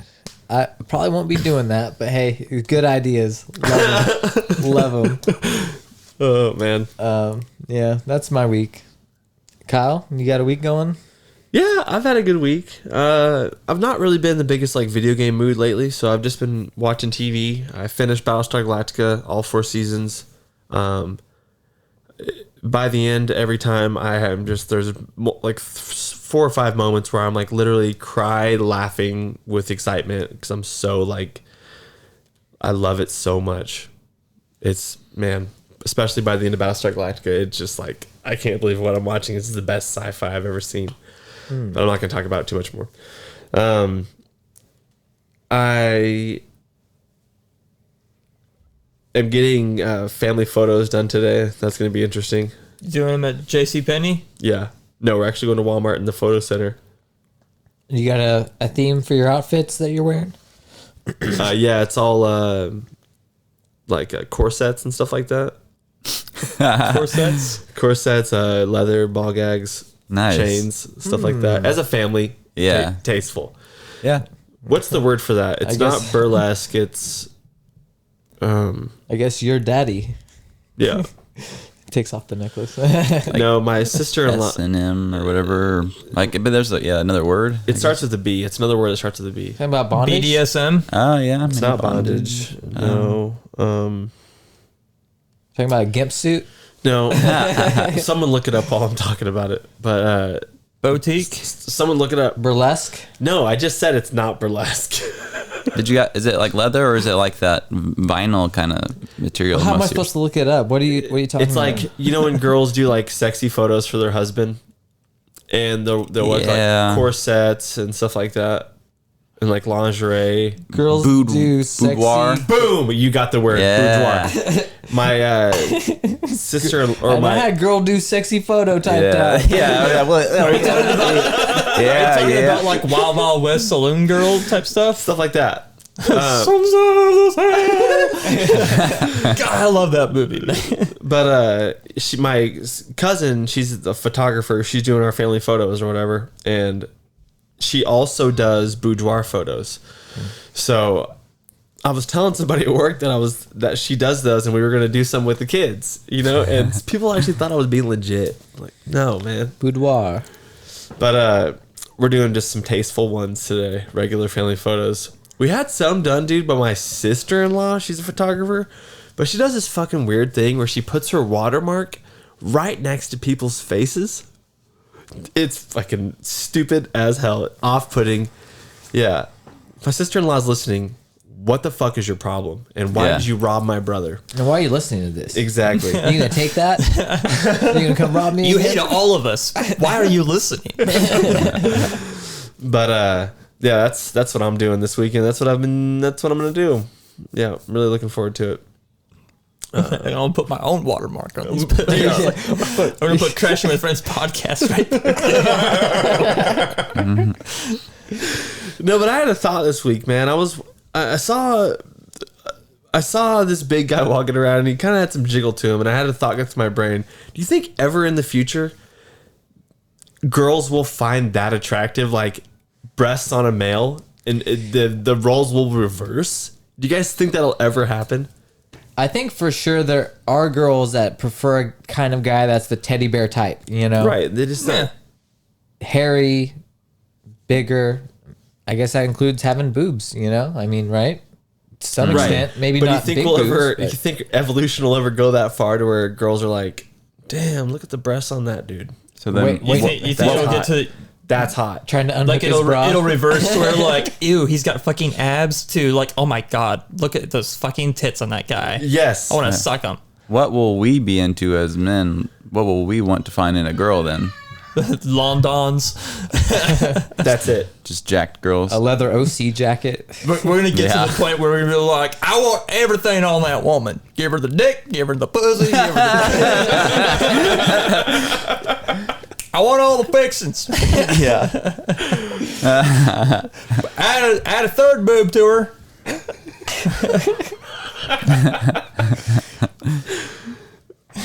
I probably won't be doing that, but hey, good ideas. Love them. Love them. Oh man. Yeah, that's my week. Kyle, you got a week going? Yeah, I've had a good week. I've not really been in the biggest like video game mood lately, so I've just been watching TV. I finished Battlestar Galactica, all 4 seasons. By the end, every time there's like 4 or 5 moments where I'm like literally cried laughing with excitement because I'm so like, I love it so much. It's, man, especially by the end of Battlestar Galactica, it's just like, I can't believe what I'm watching. This is the best sci-fi I've ever seen. But I'm not going to talk about it too much more. am getting family photos done today. That's going to be interesting. You doing them at JCPenney? Yeah. No, we're actually going to Walmart in the photo center. You got a theme for your outfits that you're wearing? Yeah, it's all like corsets and stuff like that. Corsets, leather, ball gags, Nice. chains, stuff like that. As a family, Yeah. tasteful. Yeah. What's the word for that? It's not guess- burlesque. It's I guess your daddy yeah. takes off the necklace. No, my sister-in-law. S&M or whatever. Like, but there's another word. It starts with a B. It's another word that starts with a B. Talking about bondage. BDSM? Oh yeah. It's not bondage. No. Talking about a gimp suit. No. Someone look it up while I'm talking about it. But Boutique? someone look it up. Burlesque. No, I just said it's not burlesque. Did you got? Is it like leather or is it like that vinyl kind of material? How am I most of supposed to look it up? What are you talking It's about? like, you know, when girls do like sexy photos for their husband and they'll wear Yeah. like corsets and stuff like that and like lingerie. girls do sexy. boudoir. Boom! You got the word. Yeah. Boudoir. My sister or And I my had girl do sexy photo typed out. Talking about like Wild Wild West saloon girl type stuff? stuff like that. God, I love that movie. But my cousin, she's a photographer. She's doing our family photos or whatever, and she also does boudoir photos. So I was telling somebody at work that she does those, and we were gonna do some with the kids, you know. And people actually thought I was being legit. I'm like, no, man. Boudoir. But we're doing just some tasteful ones today, regular family photos. We had some done, dude, by my sister-in-law. She's a photographer, but she does this fucking weird thing where she puts her watermark right next to people's faces. It's fucking stupid as hell, off-putting. Yeah, my sister-in-law's listening. What the fuck is your problem? And why Yeah. did you rob my brother? And why are you listening to this? Exactly. You gonna take that? You gonna come rob me? You again? hate all of us. Why are you listening? But yeah, that's what I'm doing this weekend. That's what I'm gonna do. Yeah, I'm really looking forward to it. I'm gonna put my own watermark on these. I'm gonna put Crashing with Friends podcast right there. No, but I had a thought this week, man. I saw this big guy walking around, and he kind of had some jiggle to him, and I had a thought go through my brain. Do you think ever in the future girls will find that attractive, like breasts on a male, and the roles will reverse? Do you guys think that'll ever happen? I think for sure there are girls that prefer a kind of guy that's the teddy bear type, you know? Right. They just Hairy, bigger. I guess that includes having boobs, you know? I mean, right? To some extent. Maybe but not you think big we'll boobs. ever? but- You think evolution will ever go that far to where girls are like, "Damn, look at the breasts on that dude. So then, Wait, You think That's it'll get hot. to That's hot." Trying to unhook like his it'll bra. reverse to where like, ew, he's got fucking abs to like, oh my god, look at those fucking tits on that guy. Yes. I want to suck them. what will we be into as men? What will we want to find in a girl then? Londons. That's it. Just jacked girls. a leather OC jacket. We're gonna get Yeah. to the point where we're gonna be like, I want everything on that woman. Give her the dick, give her the pussy, give her the I want all the fixings. Yeah. Add a third boob to her.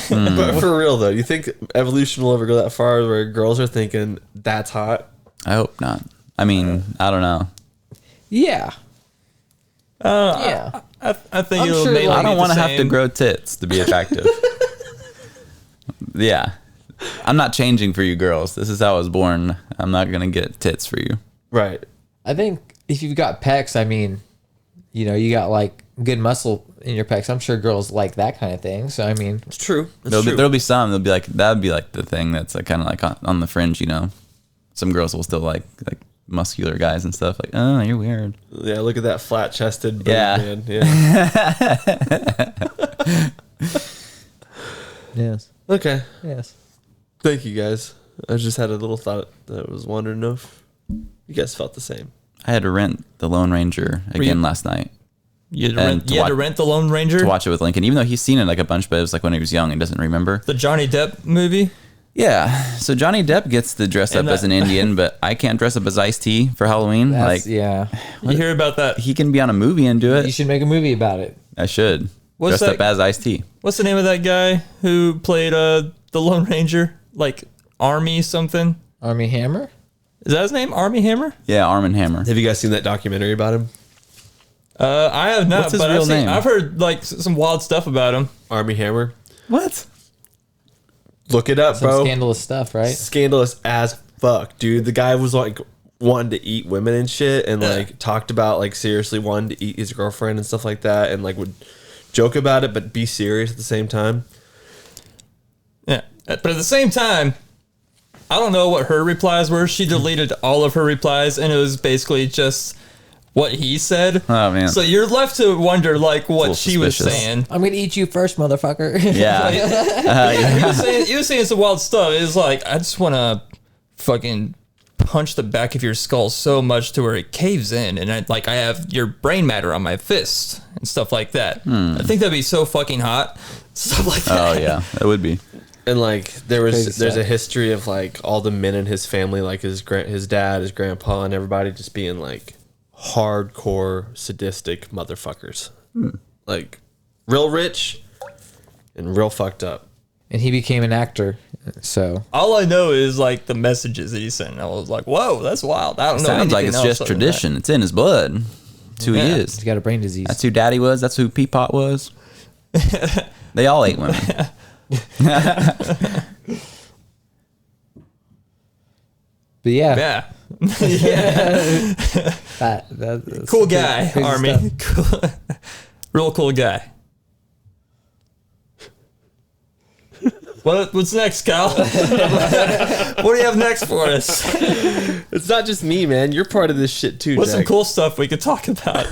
But for real though, you think evolution will ever go that far where girls are thinking that's hot? I hope not. I mean, I don't know. Yeah. Yeah. I think I'm it'll sure mainly like- I don't be want the to have to same. grow tits to be attractive. Yeah. I'm not changing for you girls. This is how I was born. I'm not going to get tits for you. Right. I think if you've got pecs, I mean, you know, you got like good muscle in your pecs. I'm sure girls like that kind of thing. So, I mean, It's true. It's There'll true. be, there'll be some. They'll be like, that would be like the thing that's like, kind of like on the fringe, you know? Some girls will still like muscular guys and stuff. Like, oh, you're weird. Yeah, look at that flat chested Yeah. man. Yeah. yes. Okay. Yes. Thank you guys. I just had a little thought that I was wondering if you guys felt the same. I had to rent the Lone Ranger again last night. You had And to rent the Lone Ranger. to watch it with Lincoln, even though he's seen it like a bunch, but it was like when he was young and doesn't remember. The Johnny Depp movie. Yeah, so Johnny Depp gets to dress up as an Indian, but I can't dress up as Ice-T for Halloween. Yeah. You hear about that? He can be on a movie and do it. You should make a movie about it. I should. What's Dressed that- up as Ice-T. What's the name of that guy who played the Lone Ranger? Like Army something? Army Hammer? Is that his name? Army Hammer? Yeah, Arm and Hammer. Have you guys seen that documentary about him? I have not. What's his but real name? I've heard like some wild stuff about him. Army Hammer. What? Look it up, Some bro. scandalous stuff, right? Scandalous as fuck, dude. The guy was like wanting to eat women and shit, and like talked about like seriously wanting to eat his girlfriend and stuff like that, and like would joke about it but be serious at the same time. Yeah, but at the same time, I don't know what her replies were. She deleted all of her replies, and it was basically just what he said. Oh, man. So you're left to wonder like what little she was suspicious. saying. I'm gonna eat you first, motherfucker. Yeah. He was saying some wild stuff. It's like, I just want to fucking punch the back of your skull so much to where it caves in, and I have your brain matter on my fist and stuff like that. I think that'd be so fucking hot. Stuff like that. Oh, yeah. That would be. And like Crazy there's stuff. a history of like all the men in his family, like his dad, his grandpa, and everybody just being like hardcore sadistic motherfuckers. Like real rich and real fucked up. And he became an actor. So All I know is like the messages that he sent. I was like, whoa, that's wild. I don't know. Sounds like anything it's else just other than tradition. It's in his blood. That's who he Yeah. is. he's got a brain disease. That's who Daddy was. That's who Peapot was. They all ate women. But yeah, that. Yeah. that's Cool crazy- guy, crazy Army. stuff. Cool. Real cool guy. What's next, Kyle? What do you have next for us? It's not just me, man. You're part of this shit too, What's some Jack. cool stuff we could talk about?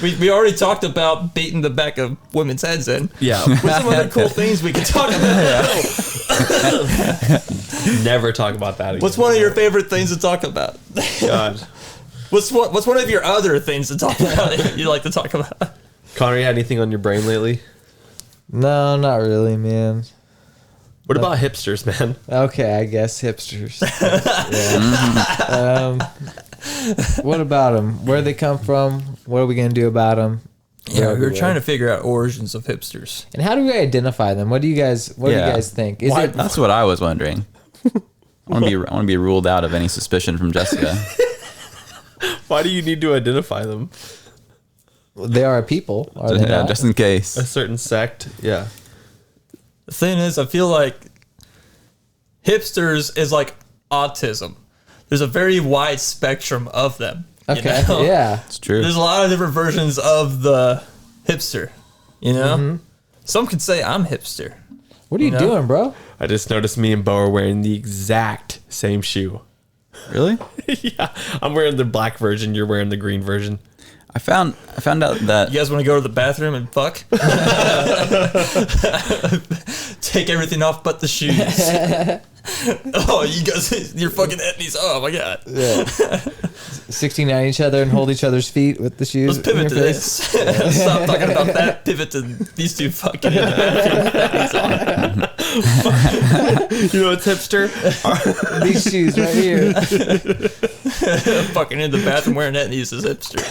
we already talked about beating the back of women's heads in. Yeah. What's some other cool things we could talk about? Never talk about that again. What's one of your favorite things to talk about? God. What's one of your other things to talk about that you like to talk about? Connor, you had anything on your brain lately? No, not really, man. What about hipsters, man? Okay, I guess hipsters. Yeah. What about them? Where they come from? What are we gonna do about them? Yeah, we were trying to figure out origins of hipsters. And how do we identify them? What do you guys think? Is it That's what I was wondering. I want to be ruled out of any suspicion from Jessica. Why do you need to identify them? they are a people? Are they Yeah, not? just in case. A certain sect? Yeah. The thing is, I feel like hipsters is like autism. There's a very wide spectrum of them. you Okay, know? yeah. It's true. There's a lot of different versions of the hipster. You know, some could say I'm hipster. What are you know? doing, bro? I just noticed me and Bo are wearing the exact same shoe. Really? Yeah. I'm wearing the black version. You're wearing the green version. I found out that You guys want to go to the bathroom and fuck? Take everything off but the shoes. Oh, you guys, you're fucking etnies. Oh my god. Yeah. 69 each other and hold each other's feet with the shoes. Let's pivot to in your face. this. Stop talking about that. Pivot to these two fucking in the bathroom. You know what's hipster? These shoes right here. Fucking in the bathroom wearing etnies is hipster.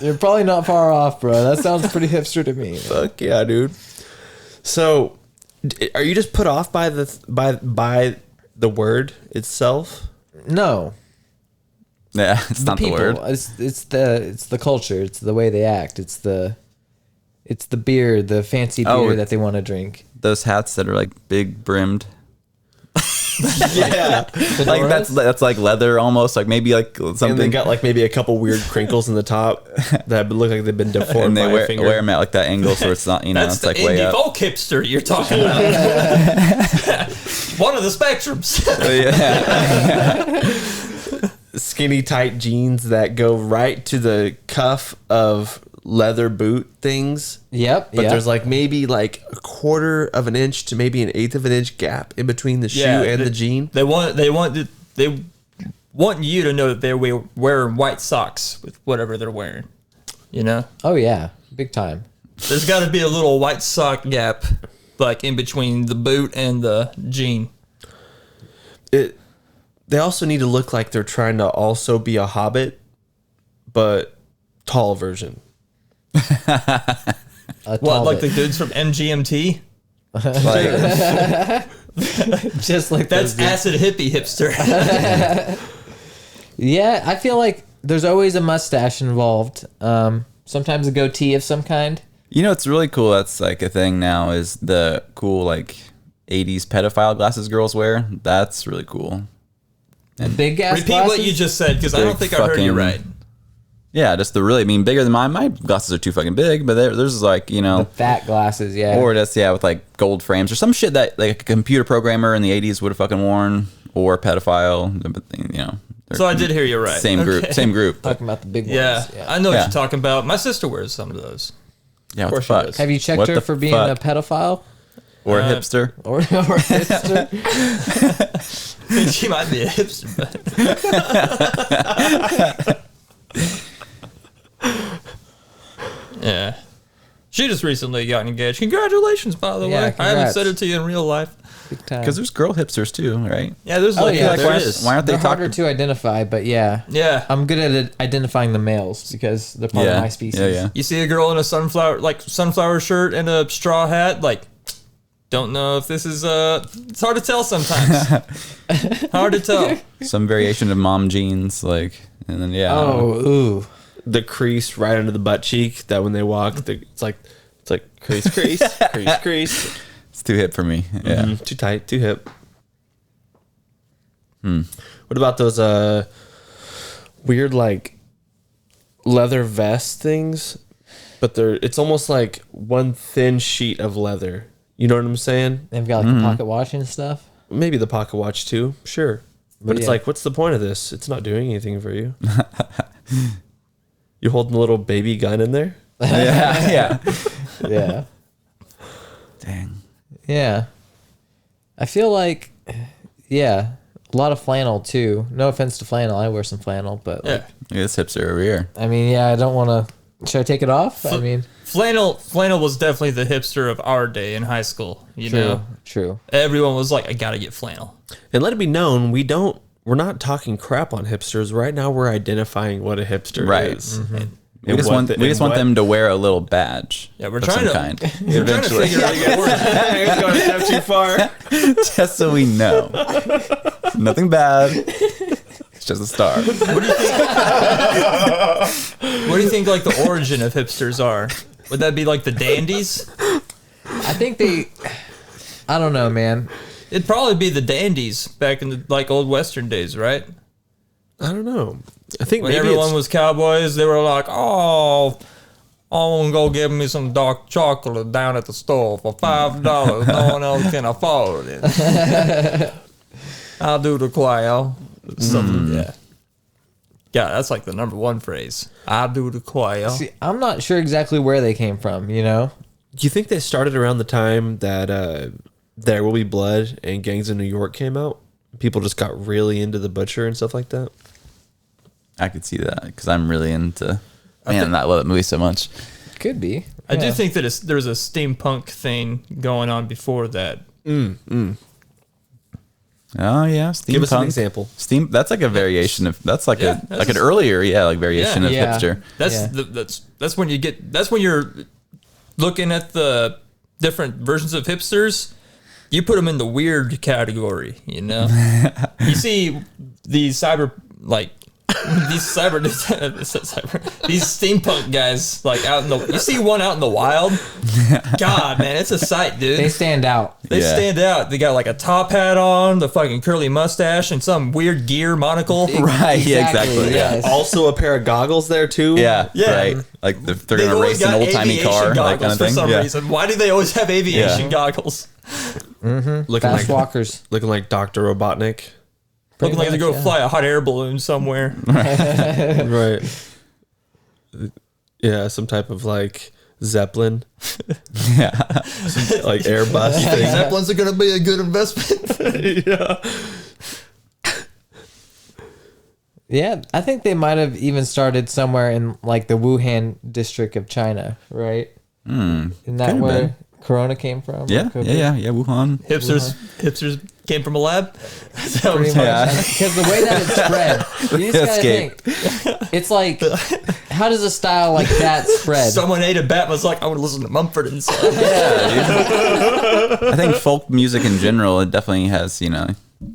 You're probably not far off, bro. That sounds pretty hipster to me. Fuck yeah, dude. So, are you just put off by the word itself? No, yeah, it's not the word. It's the culture. It's the way they act. It's the beer, the fancy beer Oh, that they want to drink. Those hats that are like big brimmed. Yeah. Like that's like leather almost, like maybe like And they something. got like maybe a couple weird crinkles in the top that look like they've been deformed And they by a finger. wear them at like that angle, so it's not, That's it's the like way indie up. folk hipster you're talking about. One of the spectrums. Yeah. Skinny tight jeans that go right to the cuff of leather boot things. Yep. But there's like maybe like a quarter of an inch to maybe an eighth of an inch gap in between the shoe and the jean. They want you to know that they're wearing white socks with whatever they're wearing. You know? Oh yeah, big time. There's got to be a little white sock gap, like in between the boot and the jean. They also need to look like they're trying to also be a hobbit, but tall version. What, like the dudes from MGMT? Just like That's those acid hippie hipster. Yeah, I feel like there's always a mustache involved. Sometimes a goatee of some kind. You know, it's really cool. That's like a thing now is the cool like 80s pedophile glasses girls wear. That's really cool. The big ass Repeat glasses? what you just said, because I don't think I heard you right. Yeah, just the really, I mean, bigger than mine. My glasses are too fucking big, but there's like, you know. The fat glasses, yeah. Or just, with like gold frames or some shit that like a computer programmer in the 80s would have fucking worn, or a pedophile, but, you know. So I did hear you right. Same group. Talking about the big ones. Yeah, Yeah. I know what you're talking about. My sister wears some of those. Yeah, what the course she fuck? does. Have you checked What her the for being fuck? a pedophile? Or a hipster? Or a hipster? She might be a hipster, but... Yeah. She just recently got engaged. Congratulations, by the Yeah, way. I haven't congrats. said it to you in real life. Big time. Because there's girl hipsters too, right? Yeah, there's Oh, like, yeah, like there why, is. Why aren't they They're harder talking? to identify, but yeah. Yeah. I'm good at identifying the males because they're part of my species. Yeah. You see a girl in a sunflower shirt and a straw hat, like, don't know if this is it's hard to tell sometimes. Hard to tell. Some variation of mom jeans, like, and then Oh, ooh. The crease right under the butt cheek that when they walk, it's like crease, crease. it's too hip for me. Yeah. Mhm. Too tight, too hip. What about those weird like leather vest things? But it's almost like one thin sheet of leather. You know what I'm saying? They've got like a pocket watch and stuff. Maybe the pocket watch too. Sure. But it's yeah. like, what's the point of this? It's not doing anything for you. You holding a little baby gun in there? Yeah. Yeah. Dang. Yeah. I feel like, yeah, a lot of flannel too. No offense to flannel. I wear some flannel, but like, Yeah. Look at this hipster over here. I mean, yeah, I don't want to. Should I take it off? I mean, Flannel was definitely the hipster of our day in high school. You know, true. everyone was like, I gotta get flannel. And let it be known, we're not talking crap on hipsters. Right now we're identifying what a hipster Right. is. We just want them to wear a little badge. Yeah, we're of trying some to kind. we're trying to figure out your word. It's going a step too far. Just so we know. Nothing bad. It's just a star. What do you think like the origin of hipsters are? Would that be like the dandies? I think I don't know, man. It'd probably be the dandies back in the like old Western days, right? I don't know. I think When maybe everyone was cowboys, they were like, "Oh, I'm gonna go get me some dark chocolate down at the store for $5. No one else can afford it. I'll do the quail." Something, yeah. Yeah, that's like the number one phrase. I do the quail. See, I'm not sure exactly where they came from, you know? Do you think they started around the time that There Will Be Blood and Gangs of New York came out? People just got really into the butcher and stuff like that. I could see that because I'm really into. Man, I love that movie so much. Could be. I do think that there was a steampunk thing going on before that. Oh yeah, steampunk. Give us an example. That's like a variation of. That's like Yeah, like an earlier, variation of Yeah. hipster. That's when you're looking at the different versions of hipsters. You put them in the weird category, you know. You see these these steampunk guys like out in the. You see one out in the wild. God, man, it's a sight, dude. They stand out. They Yeah. stand out. They got like a top hat on, the fucking curly mustache, and some weird gear monocle. Right. Yeah. Exactly. Yeah. yes. Also a pair of goggles there too. Yeah. Yeah. Right. Like they're They've gonna always race an got old timey aviation car, goggles that kind of for thing. some Yeah. reason. Why do they always have aviation Yeah. goggles? Looking Fast like walkers. looking like Dr. Robotnik. Looking like they go much, yeah. fly a hot air balloon somewhere. Right. Yeah, some type of like Zeppelin, Yeah. like Airbus thing. Zeppelins are gonna be a good investment. Yeah. Yeah, I think they might have even started somewhere in like the Wuhan district of China, right? Isn't that could've where been. Corona came from? Yeah. Yeah. Wuhan. Hipsters came from a lab. Pretty much. Because the way that it spread, you just gotta Escape. think. It's like, how does a style like that spread? Someone ate a bat and was like, I would listen to Mumford and Sons. I think folk music in general, it definitely has, you know,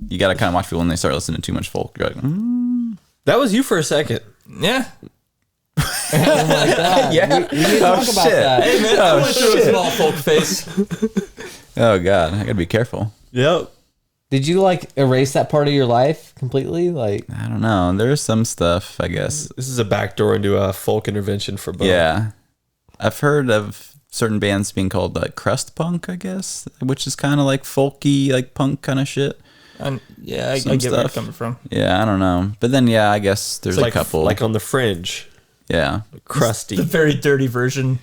you got to kind of watch people when they start listening to too much folk. You're like, That was you for a second. Yeah. yeah. We need to talk about that. Hey, man, I went through a small folk phase. Oh, God. I got to be careful. Yep. Did you like erase that part of your life completely? Like, I don't know. There's some stuff, I guess. This is a backdoor into a folk intervention for both. Yeah. I've heard of certain bands being called like crust punk, I guess, which is kind of like folky, like punk kind of shit. Yeah, I Some get where stuff. it's coming from. Yeah, I don't know. But then, yeah, I guess there's Like a couple. like on the fringe, yeah. crusty. The very dirty version.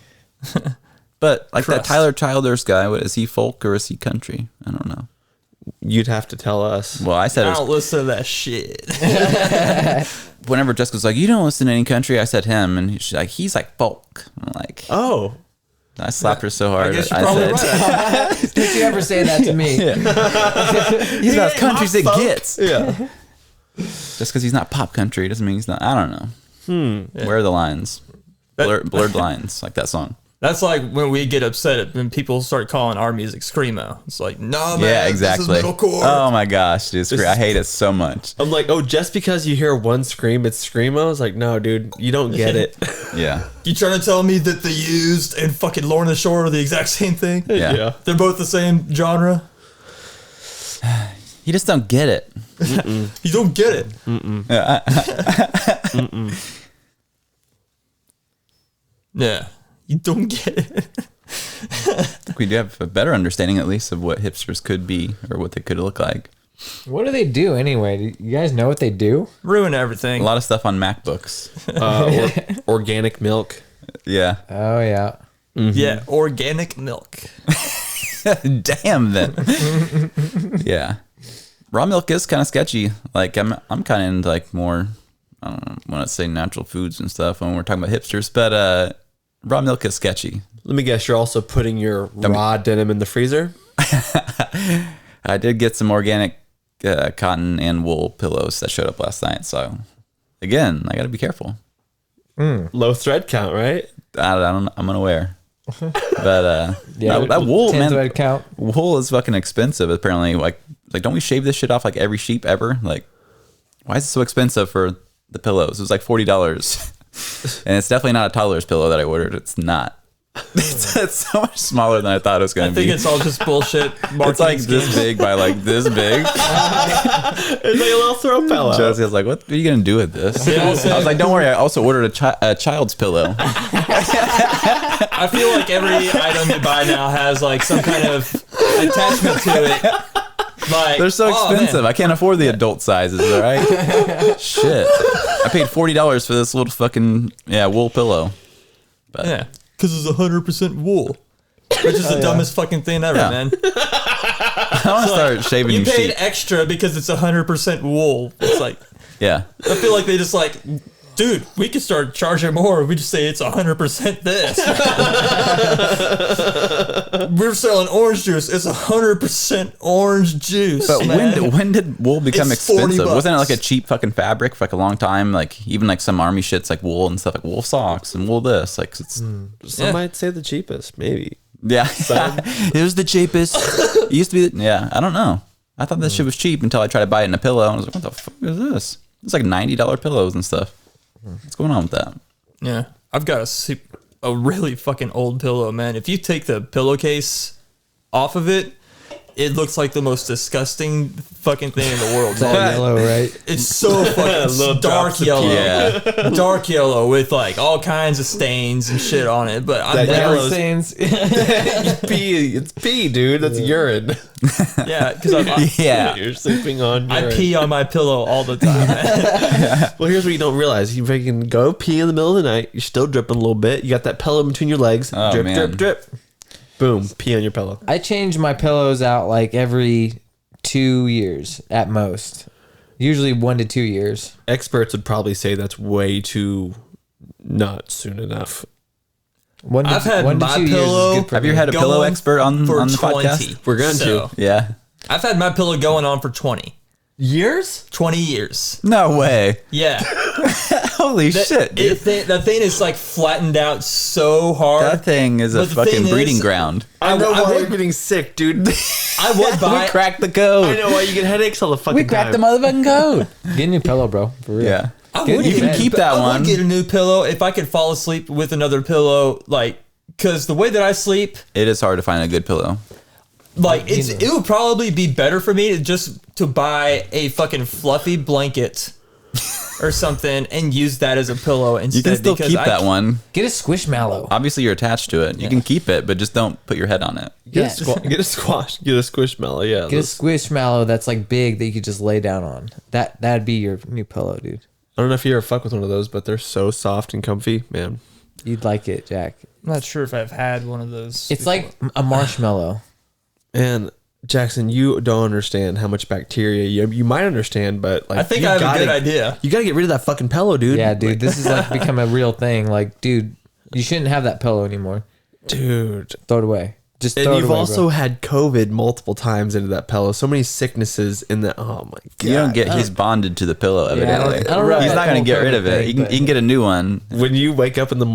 But like that Crust. Tyler Childers guy, what is he, folk or is he country? I don't know. You'd have to tell us. Well, I said I it was don't listen to that shit. whenever Jessica's like, you don't listen to any country, I said him, and she's like folk. I'm like, Oh, I slapped her so hard. I guess you're I probably said, right. did you ever say that to me? he's about as country as it gets. yeah. Just because he's not pop country doesn't mean he's not. I don't know. Where are the lines? Blurred lines, like that song. That's like when we get upset when people start calling our music screamo. It's like, no, man, Yeah, exactly. this is metalcore. Oh my gosh, dude, I hate it so much. I'm like, oh, just because you hear one scream, it's screamo. It's like, no, dude, you don't get it. Yeah, You trying to tell me that The Used and fucking Lorna Shore are the exact same thing? yeah. They're both the same genre? You just don't get it. You don't get it. Yeah. You don't get it. I think we do have a better understanding, at least, of what hipsters could be or what they could look like. What do they do anyway? Do you guys know what they do? Ruin everything. A lot of stuff on MacBooks. Organic milk. Yeah. Oh yeah. Yeah, organic milk. Damn then. Yeah. Raw milk is kind of sketchy. Like I'm kind of into like more, I don't want to say natural foods and stuff when we're talking about hipsters, but raw milk is sketchy. Let me guess, you're also putting your raw denim in the freezer? I did get some organic cotton and wool pillows that showed up last night. So again, I got to be careful. Low thread count, right? I don't. I'm unaware. But Yeah, that wool, tens man, would count. wool is fucking expensive. Apparently, like don't we shave this shit off like every sheep ever? Like, why is it so expensive for the pillows? It was like $40, and it's definitely not a toddler's pillow that I ordered. It's not. It's so much smaller than I thought it was going I to be. think it's all just bullshit. It's like this big by like this big. It's like a little throw pillow. Josie was like, "What are you gonna do with this?" I was like, "Don't worry, I also ordered a child's pillow." I feel like every item you buy now has like some kind of attachment to it. Like, They're so oh, expensive. man. I can't afford the adult sizes. All right, shit. I paid $40 for this little fucking wool pillow. But Yeah, because it's 100% wool, which is the dumbest fucking thing ever, Yeah. man. I want to start shaving You you paid sheep. extra because it's 100% wool. It's like, Yeah, I feel like they just like, dude, we could start charging more. We just say it's 100% this. We're selling orange juice. It's 100% orange juice. but man. when did wool become It's $40 expensive? Wasn't it like a bucks. cheap fucking fabric for like a long time? Like even like some army shit's like wool and stuff, like wool socks and wool this. Like it's Some might say the cheapest, maybe. yeah, it was the cheapest. It used to be. I don't know. I thought this shit was cheap until I tried to buy it in a pillow. And I was like, what the fuck is this? It's like $90 pillows and stuff. What's going on with that? Yeah, I've got a really fucking old pillow, man. If you take the pillowcase off of it, it looks like the most disgusting fucking thing in the world. It's all yellow, right? It's so fucking dark yellow. Yeah. Dark yellow with like all kinds of stains and shit on it. But I've Never never stains. Pee. It's pee, dude. That's urine. yeah, because Yeah. You're sleeping on I urine. pee on my pillow all the time. Well, here's what you don't realize. You fucking go pee in the middle of the night. You're still dripping a little bit. You got that pillow between your legs. Oh, drip, man. drip, drip. Boom. Pee on your pillow. I change my pillows out like every 2 years at most. Usually 1 to 2 years. Experts would probably say that's way too not soon enough. I've had 1 to my 2 years is pillow- good for Have you me. had a pillow Going expert on for the 20. podcast? We're going So, to. Yeah. I've had my pillow going on for 20. Years? 20 years. No way. Yeah. Holy shit, dude. That thing is like flattened out so hard. That thing is a But the fucking thing breeding is- ground. I know why would- you're getting sick, dude. I would buy. We cracked the code. I know why you get headaches all the fucking We cracked the time. motherfucking code. Get a new pillow, bro. For real. Yeah. I would You get can a- keep that I one. would get a new pillow if I could fall asleep with another pillow, like, because the way that I sleep, It is hard to find a good pillow. like, it would probably be better for me to buy a fucking fluffy blanket or something and use that as a pillow instead. You can still because keep I that one. Get a squishmallow. Obviously, you're attached to it. You can keep it, but just don't put your head on it. Get a get a squash. Get a squishmallow. Yeah. Get a squishmallow that's like big that you could just lay down on. That'd be your new pillow, dude. I don't know if you ever fuck with one of those, but they're so soft and comfy, man. You'd like it, Jack. I'm not sure if I've had one of those. It's like a marshmallow. And Jackson, you don't understand how much bacteria you might understand, but like I think you I have a gotta- good idea. You gotta get rid of that fucking pillow, dude. Yeah, dude. This is like become a real thing. Like, dude, you shouldn't have that pillow anymore. Dude. Throw it away. Just And throw it you've away, also bro. had COVID multiple times into that pillow. So many sicknesses in that. Oh my god! You don't get. He's bonded to the pillow. I don't- Evidently, I don't know he's that not going whole to get rid of COVID it. thing, You can, but- you can get a new one. When you wake up in the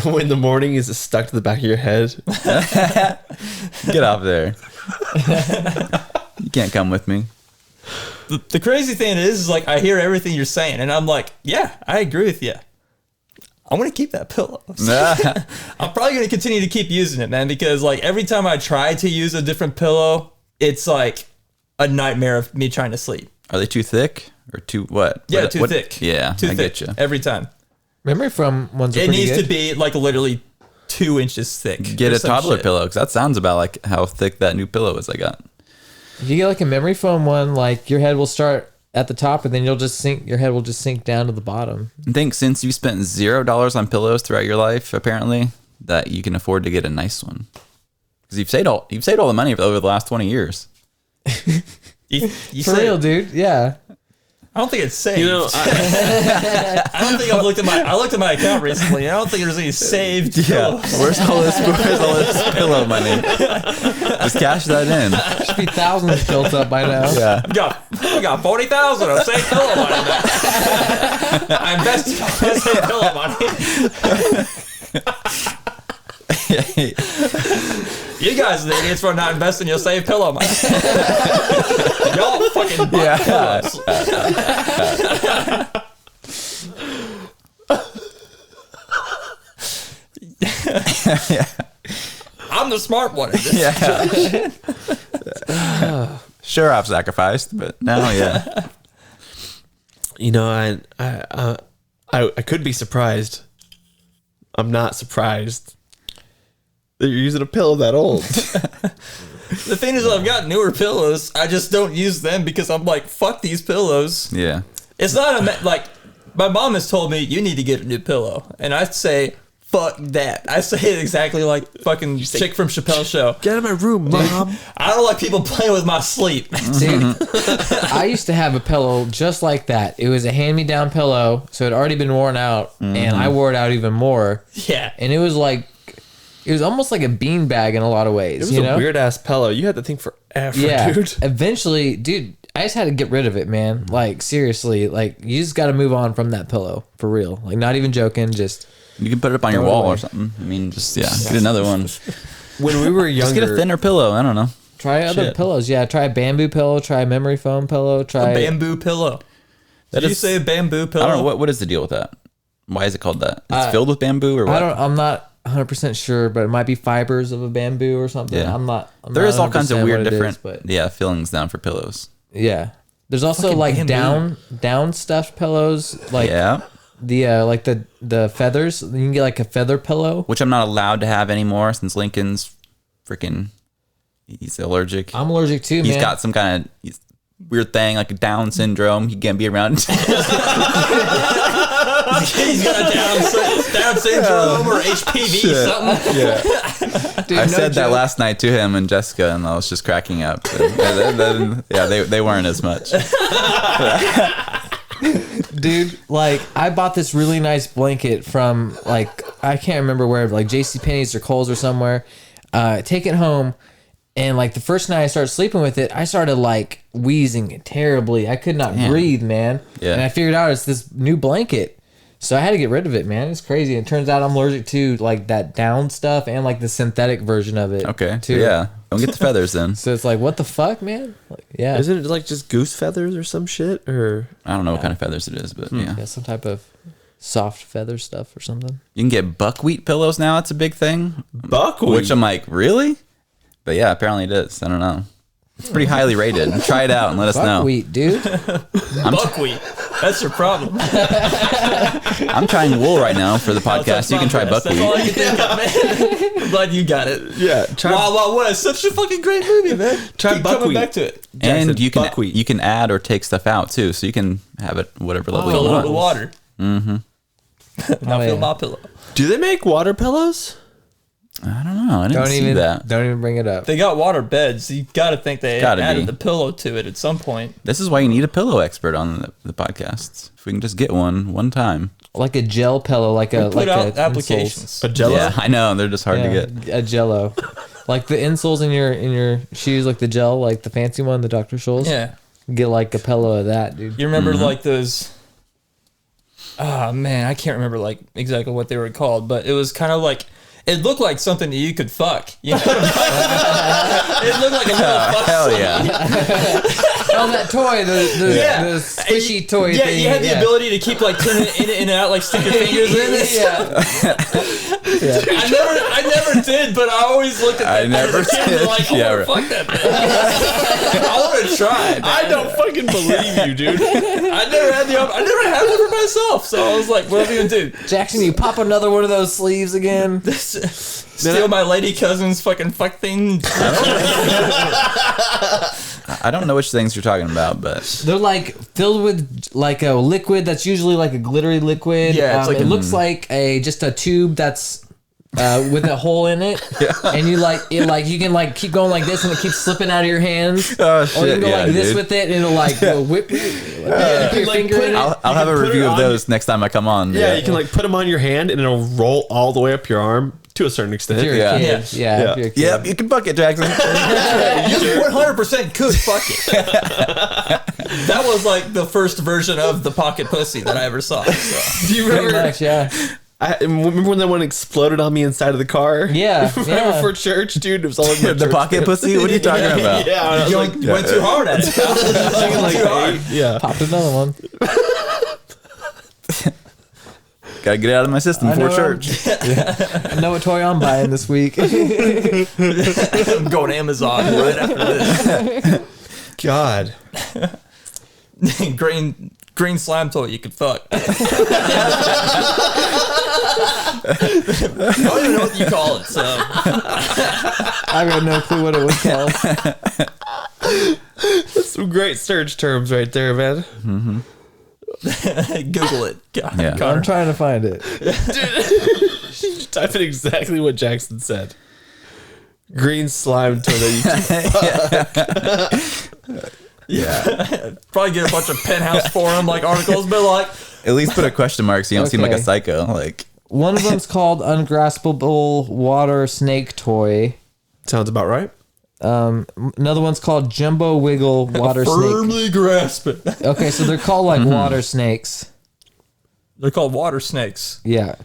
when the morning is stuck to the back of your head. Get off there. You can't come with me. The crazy thing is like I hear everything you're saying, and I'm like, yeah, I agree with you. I'm gonna keep that pillow. I'm probably gonna continue to keep using it, man, because like every time I try to use a different pillow, it's like a nightmare of me trying to sleep. Are they too thick or too what? Yeah, What- too what- thick. Yeah, too I thick get you. every time. Memory foam ones are It pretty needs good. to be like literally 2 inches thick. Get or a some toddler shit. pillow because that sounds about like how thick that new pillow is I got. If you get like a memory foam one, like your head will start at the top and then you'll just sink. Your head will just sink down to the bottom. I think since you spent $0 on pillows throughout your life, apparently, that you can afford to get a nice one. Because you've saved all the money over the last 20 years. You For say- real, dude. Yeah. I don't think it's saved. You know, I don't think I've looked at I looked at my account recently. I don't think there's any saved. pillows. Where's all this pillow money? Just cash that in. Should be thousands built up by now. Yeah. I got 40,000 of saved pillow money. I invested in saved pillow money. You guys are the idiots for not investing your saved pillow money. Y'all fucking buy pillows. I'm the smart one. In this. Yeah. Sure, I've sacrificed, but now, yeah. you know, I could be surprised. I'm not surprised that you're using a pillow that old. The thing is, I've got newer pillows. I just don't use them because I'm like, fuck these pillows. Yeah. It's not like my mom has told me you need to get a new pillow, and I say fuck that. I say it exactly like fucking chick from Chappelle's show. Get out of my room, mom. I don't like people playing with my sleep. Dude, I used to have a pillow just like that. It was a hand-me-down pillow, so it had already been worn out, and I wore it out even more. Yeah, And it was like, it was almost like a beanbag in a lot of ways. It was you a know? weird ass pillow. You had the thing forever, Yeah. dude. Eventually, dude, I just had to get rid of it, man. Like seriously, like you just got to move on from that pillow for real. Like not even joking. Just You can put it up on your Throw it wall away. or something. I mean, just, get another one. When we were Just younger, get a thinner pillow. I don't know. try other Shit. pillows. Yeah, try a bamboo pillow. Try a memory foam pillow. Try. bamboo pillow. Did you is- say a bamboo pillow? I don't know. What is the deal with that? Why is it called that? It's filled with bamboo or what? I'm not 100% sure, but it might be fibers of a bamboo or something. Yeah. There is all kinds of weird different but fillings down for pillows. yeah. There's also Fucking like bamboo. down stuffed pillows, like Yeah. the feathers. You can get like a feather pillow. Which I'm not allowed to have anymore since Lincoln's freaking, he's allergic. I'm allergic too, He's man. got some kind of weird thing like a Down syndrome. He can't be around. He's got a Down syndrome or HPV something. Yeah. Dude, I no said that joke. last night to him and Jessica, and I was just cracking up. They weren't as much. Dude, like I bought this really nice blanket from like I can't remember where, like JCPenney's or Kohl's or somewhere. Take it home, and like the first night I started sleeping with it, I started like wheezing terribly. I could not breathe, man. Yeah. And I figured out it's this new blanket, so I had to get rid of it, man. It's crazy. It turns out I'm allergic to like that down stuff and like the synthetic version of it. Okay. too. Yeah. Don't get the feathers then. So it's like, what the fuck, man? Like, yeah. Isn't it like just goose feathers or some shit? Or I don't know what kind of feathers it is, but yeah. Yeah, some type of soft feather stuff or something. You can get buckwheat pillows now. It's a big thing. buckwheat? Which I'm like, really? But yeah, apparently it is. I don't know. It's pretty highly rated. Try it out and let us know. Buckwheat, dude. Buckwheat. That's your problem. I'm trying wool right now for the podcast. You can try That's all I buckwheat. can think of, man. I'm glad you got it. Yeah, try Wild Wild West. Such a fucking great movie, man. Try Keep coming buckwheat. back to it. And Jackson, buckwheat. you can add or take stuff out too, so you can have it whatever level Fill you it want. with water. Mm-hmm. Now Oh, fill yeah. my pillow. Do they make water pillows? I don't know. I didn't see that. Don't even bring it up. They got water beds. You got to think they Gotta added be. the pillow to it at some point. This is why you need a pillow expert on the podcasts. If we can just get one time. Like a gel pillow, like a Put like out a applications. A Jello? Yeah, I know. They're just hard insoles. to get. Yeah, a Jello, like the insoles in your shoes, like the gel, like the fancy one, the Dr. Scholl's. Yeah. Get like a pillow of that, dude. You remember like those? Oh man, I can't remember like exactly what they were called, but it was kind of like it looked like something that you could fuck. You know what I'm It looked like a little fuck. Hell yeah. Oh, that toy, the squishy toy Yeah, thing. you had the ability to keep like turning it in and out, like stick your fingers in it. Yeah. I never did, but I always looked at that. I never as a kid and did. like, I Yeah, want to right. fuck that thing. I want to try. Man. I don't fucking believe you, dude. I never had one for myself, so I was like, what am I gonna do? Jackson, you pop another one of those sleeves again. Steal my lady cousin's fucking fuck thing. I don't know which things you're talking about, but They're like filled with like a liquid that's usually like a glittery liquid. Yeah, it's like it looks like just a tube that's with a hole in it, and you you can like keep going like this, and it keeps slipping out of your hands. Oh, Or you shit, can go yeah, like this dude. with it, and it'll like go whip your finger in it. I'll have a put it review of on- those next time I come on. Yeah, you can like put them on your hand and it'll roll all the way up your arm to a certain extent. If you're a Yeah. kid. Yeah. If you're a kid. Yep, you can buck it, Jackson. You 100% could fuck it. That was like the first version of the pocket pussy that I ever saw. So. Do you Pretty remember? much, yeah. I remember when that one exploded on me inside of the car. Yeah, right yeah. before church, dude. It was all over my The church pocket pants. pussy? What are you talking about? Yeah, I was like, You went too hard at it. like, too hard. yeah. Popped another one. Gotta get it out of my system I before know, church. I know what toy I'm buying this week. I'm going to Amazon right after this. God. Green slime toy you could fuck. I don't even know what you call it, so. I got no clue what it was called. That's some great search terms right there, man. Google it. God, Yeah. I'm Connor. trying to find it. Type in exactly what Jackson said. Green slime toy that Yeah. Probably get a bunch of penthouse forum like articles, but like, At least put a question mark so you don't seem like a Okay. psycho. Like, One of them's called Ungraspable Water Snake Toy. sounds about right. Another one's called Jumbo Wiggle Water Snake. firmly grasp it. Okay, so they're called like water snakes. They're called water snakes. Yeah.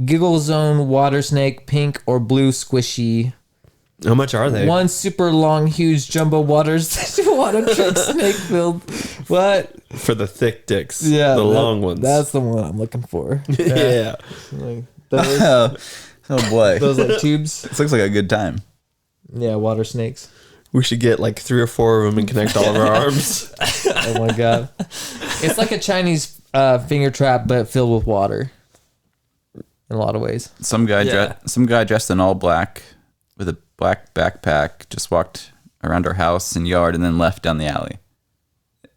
Giggle Zone Water Snake, pink or blue squishy. How much are they? One super long, huge jumbo water trick snake filled. What? For the thick dicks. Yeah. The long ones. That's the one I'm looking for. yeah. Those, Oh boy, those like tubes. this looks like a good time. Yeah, water snakes. We should get like 3 or 4 of them and connect all of our arms. Oh my god. It's like a Chinese finger trap, but filled with water. In a lot of ways. Some guy, Yeah. some guy dressed in all black with a black backpack just walked around our house and yard and then left down the alley.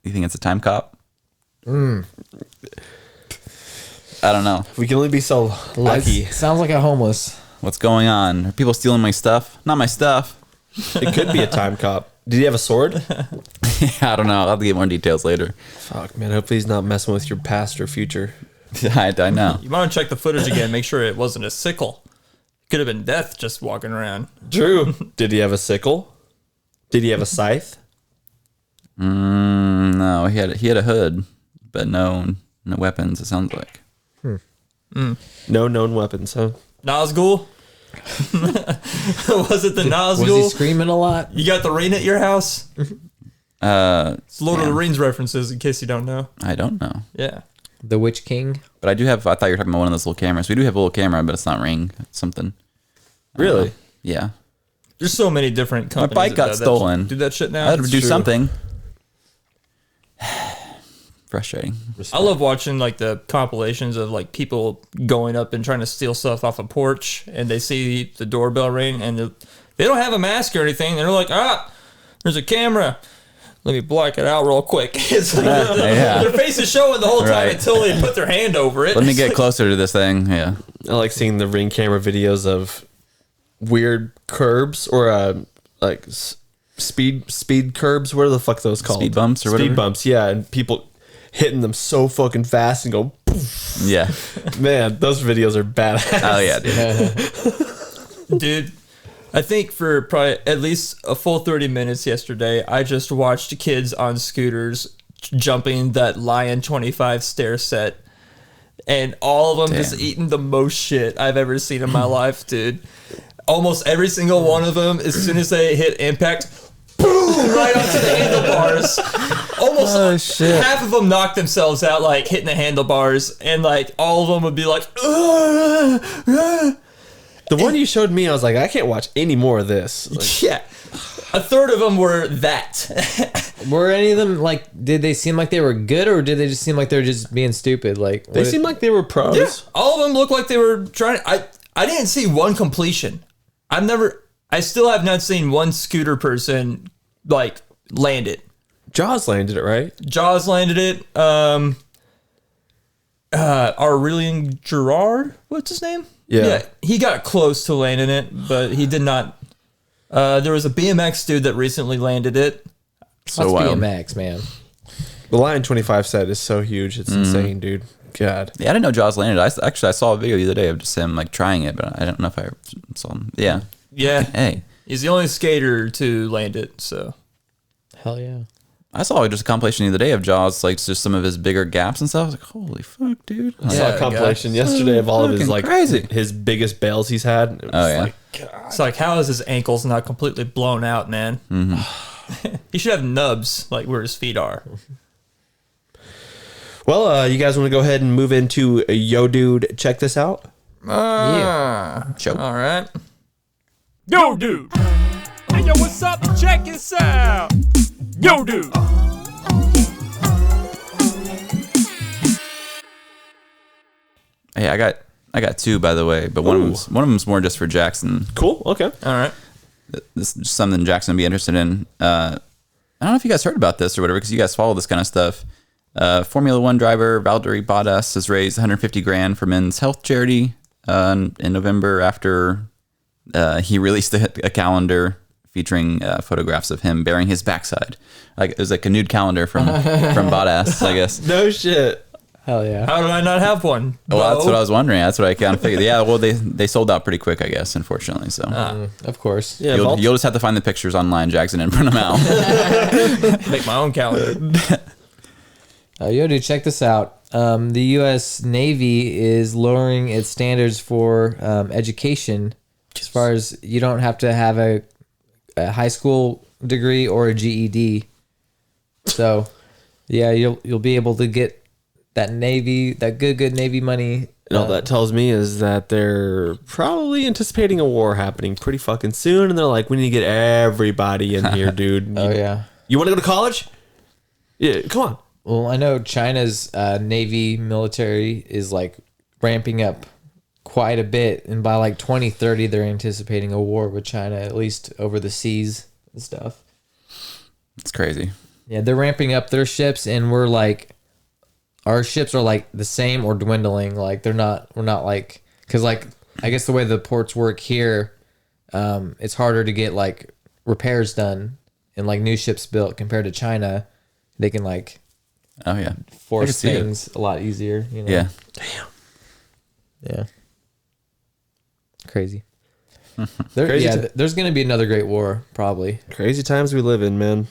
You think it's a time cop? I don't know. We can only be so lucky. Sounds like a homeless. What's going on? Are people stealing my stuff? Not my stuff. It could be a time cop. Did he have a sword? I don't know. I'll have to get more details later. Fuck, man. Hopefully he's not messing with your past or future. I know. You want to check the footage again, make sure it wasn't a sickle. Could have been Death just walking around. True. Did he have a sickle? Did he have a scythe? No, he had a hood, but no weapons. It sounds like. No known weapons, huh? Nazgul? Was it the Was he Nazgul? screaming a lot? You got the ring at your house? It's Lord of the Rings references, in case you don't know. I don't know. Yeah. The Witch King? But I thought you were talking about one of those little cameras. We do have a little camera, but it's not Ring. It's something. Really? Yeah. There's so many different companies. bike that got do that- stolen. Do that shit now. I had to do true. something. Frustrating. I love watching like the compilations of like people going up and trying to steal stuff off a porch, and they see the doorbell ring, and they don't have a mask or anything. They're like, there's a camera. Let me black it out real quick. It's like Yeah. their face is showing the whole time Right. until they put their hand over it. Let me get closer to this thing. Yeah. I like seeing the Ring camera videos of weird curbs or like speed curbs. What are the fuck those called? Speed bumps or whatever? Speed bumps, yeah. And people hitting them so fucking fast and go, poof. Yeah. Man, those videos are badass. Oh yeah, dude. Dude, I think for probably at least a full 30 minutes yesterday, I just watched kids on scooters jumping that Lion 25 stair set. And all of them just Damn. eating the most shit I've ever seen in my life, dude. Almost every single one of them, as soon as they hit impact, boom, right onto the handlebars. Almost half of them knocked themselves out, like hitting the handlebars, and like all of them would be like, The one you showed me, I was like, I can't watch any more of this. Like, yeah. A third of them were that. Were any of them like, did they seem like they were good, or did they just seem like they were just being stupid? Like, they seem like they were pros. Yeah, all of them looked like they were trying. I didn't see one completion. I still have not seen one scooter person like land it. Jaws landed it, right? Jaws landed it. Aurelian Gerard, what's his name? Yeah. he got close to landing it, but he did not. There was a BMX dude that recently landed it. So That's wild. BMX, man. The Lion 25 set is so huge. It's insane, dude. God. Yeah, I didn't know Jaws landed. I saw a video the other day of just him like trying it, but I don't know if I saw him. Yeah. Yeah, Hey, he's the only skater to land it. So Hell yeah. I saw just a compilation the other day of Jaws, like just some of his bigger gaps and stuff. I was like, holy fuck, dude. I saw Yeah, a compilation yesterday of all of his fucking like crazy. his biggest bails he's had. It was Oh, yeah. like, it's like, how is his ankles not completely blown out, man? He should have nubs like where his feet are. well, you guys want to go ahead and move into Yo Dude, check this out? Yeah. Show. All right. Yo, dude. Hey, yo, what's up? Check this out. Yo, dude. Hey, I got two, by the way, but one of them's more just for Jackson. Cool. Okay. All right. This is something Jackson would be interested in. I don't know if you guys heard about this or whatever, because you guys follow this kind of stuff. Formula One driver Valtteri Bottas has raised 150 grand for men's health charity in November after he released a calendar featuring photographs of him bearing his backside. Like it was like a nude calendar from Bottas, I guess. No shit. Hell yeah. How did I not have one? Well, that's what I was wondering. That's what I kind of figured. Yeah, well, they sold out pretty quick, I guess, unfortunately. So Of course. Yeah. you'll just have to find the pictures online, Jackson, and print them out. Make my own calendar. Yo, dude, check this out. The U.S. Navy is lowering its standards for education, as far as you don't have to have a high school degree or a GED. So, yeah, you'll be able to get that good Navy money And all that tells me is that they're probably anticipating a war happening pretty fucking soon. And they're like, we need to get everybody in here, dude. Oh, yeah. You want to go to college? Yeah, come on. Well, I know China's Navy military is like ramping up quite a bit. And by like 2030, they're anticipating a war with China, at least over the seas and stuff. It's crazy. Yeah, they're ramping up their ships, and we're like, our ships are like the same or dwindling. Like we're not like, because like I guess the way the ports work here, it's harder to get like repairs done and like new ships built compared to China. They can like, Oh yeah, force things a lot easier. You know? yeah. Yeah. Crazy. Crazy yeah, there's gonna be another great war probably. Crazy times we live in, man.